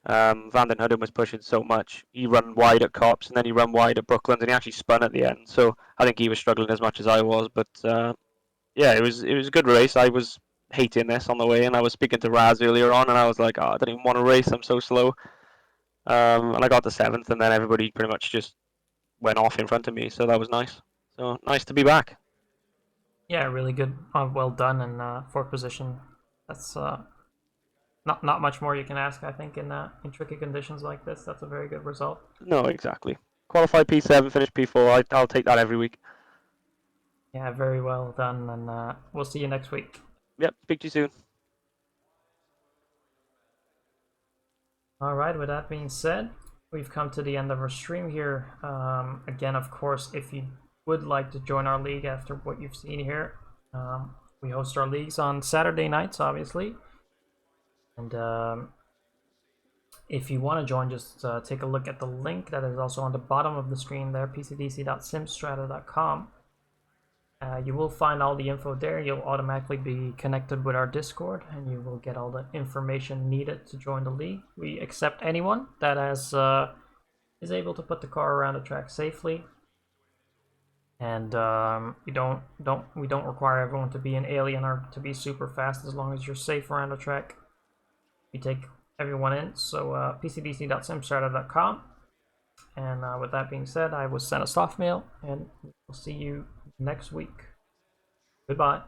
Van den Hooden was pushing so much. He ran wide at Cops, and then he ran wide at Brooklands, and he actually spun at the end. So I think he was struggling as much as I was. But yeah, it was a good race. I was hating this on the way, and I was speaking to Raz earlier on, and I was like, oh, I don't even want to race. I'm so slow. And I got to seventh, and then everybody pretty much just went off in front of me. So that was nice. So nice to be back. Yeah, really good. Well done in fourth position. That's not much more you can ask, I think, in tricky conditions like this. That's a very good result. No, exactly. Qualify P7, finish P4. I'll take that every week. Yeah, very well done, and we'll see you next week. Yep, speak to you soon. All right, with that being said, we've come to the end of our stream here. Again, of course, if you would like to join our league after what you've seen here, we host our leagues on Saturday nights, obviously. And if you want to join, just take a look at the link that is also on the bottom of the screen there, pcdc.simstrata.com. You will find all the info there. You'll automatically be connected with our Discord, and you will get all the information needed to join the league. We accept anyone that is able to put the car around the track safely, and we don't require everyone to be an alien or to be super fast. As long as you're safe around the track, we take everyone in. So pcdc.simstrata.com. And with that being said, I was sent a soft mail, and we'll see you next week. Goodbye.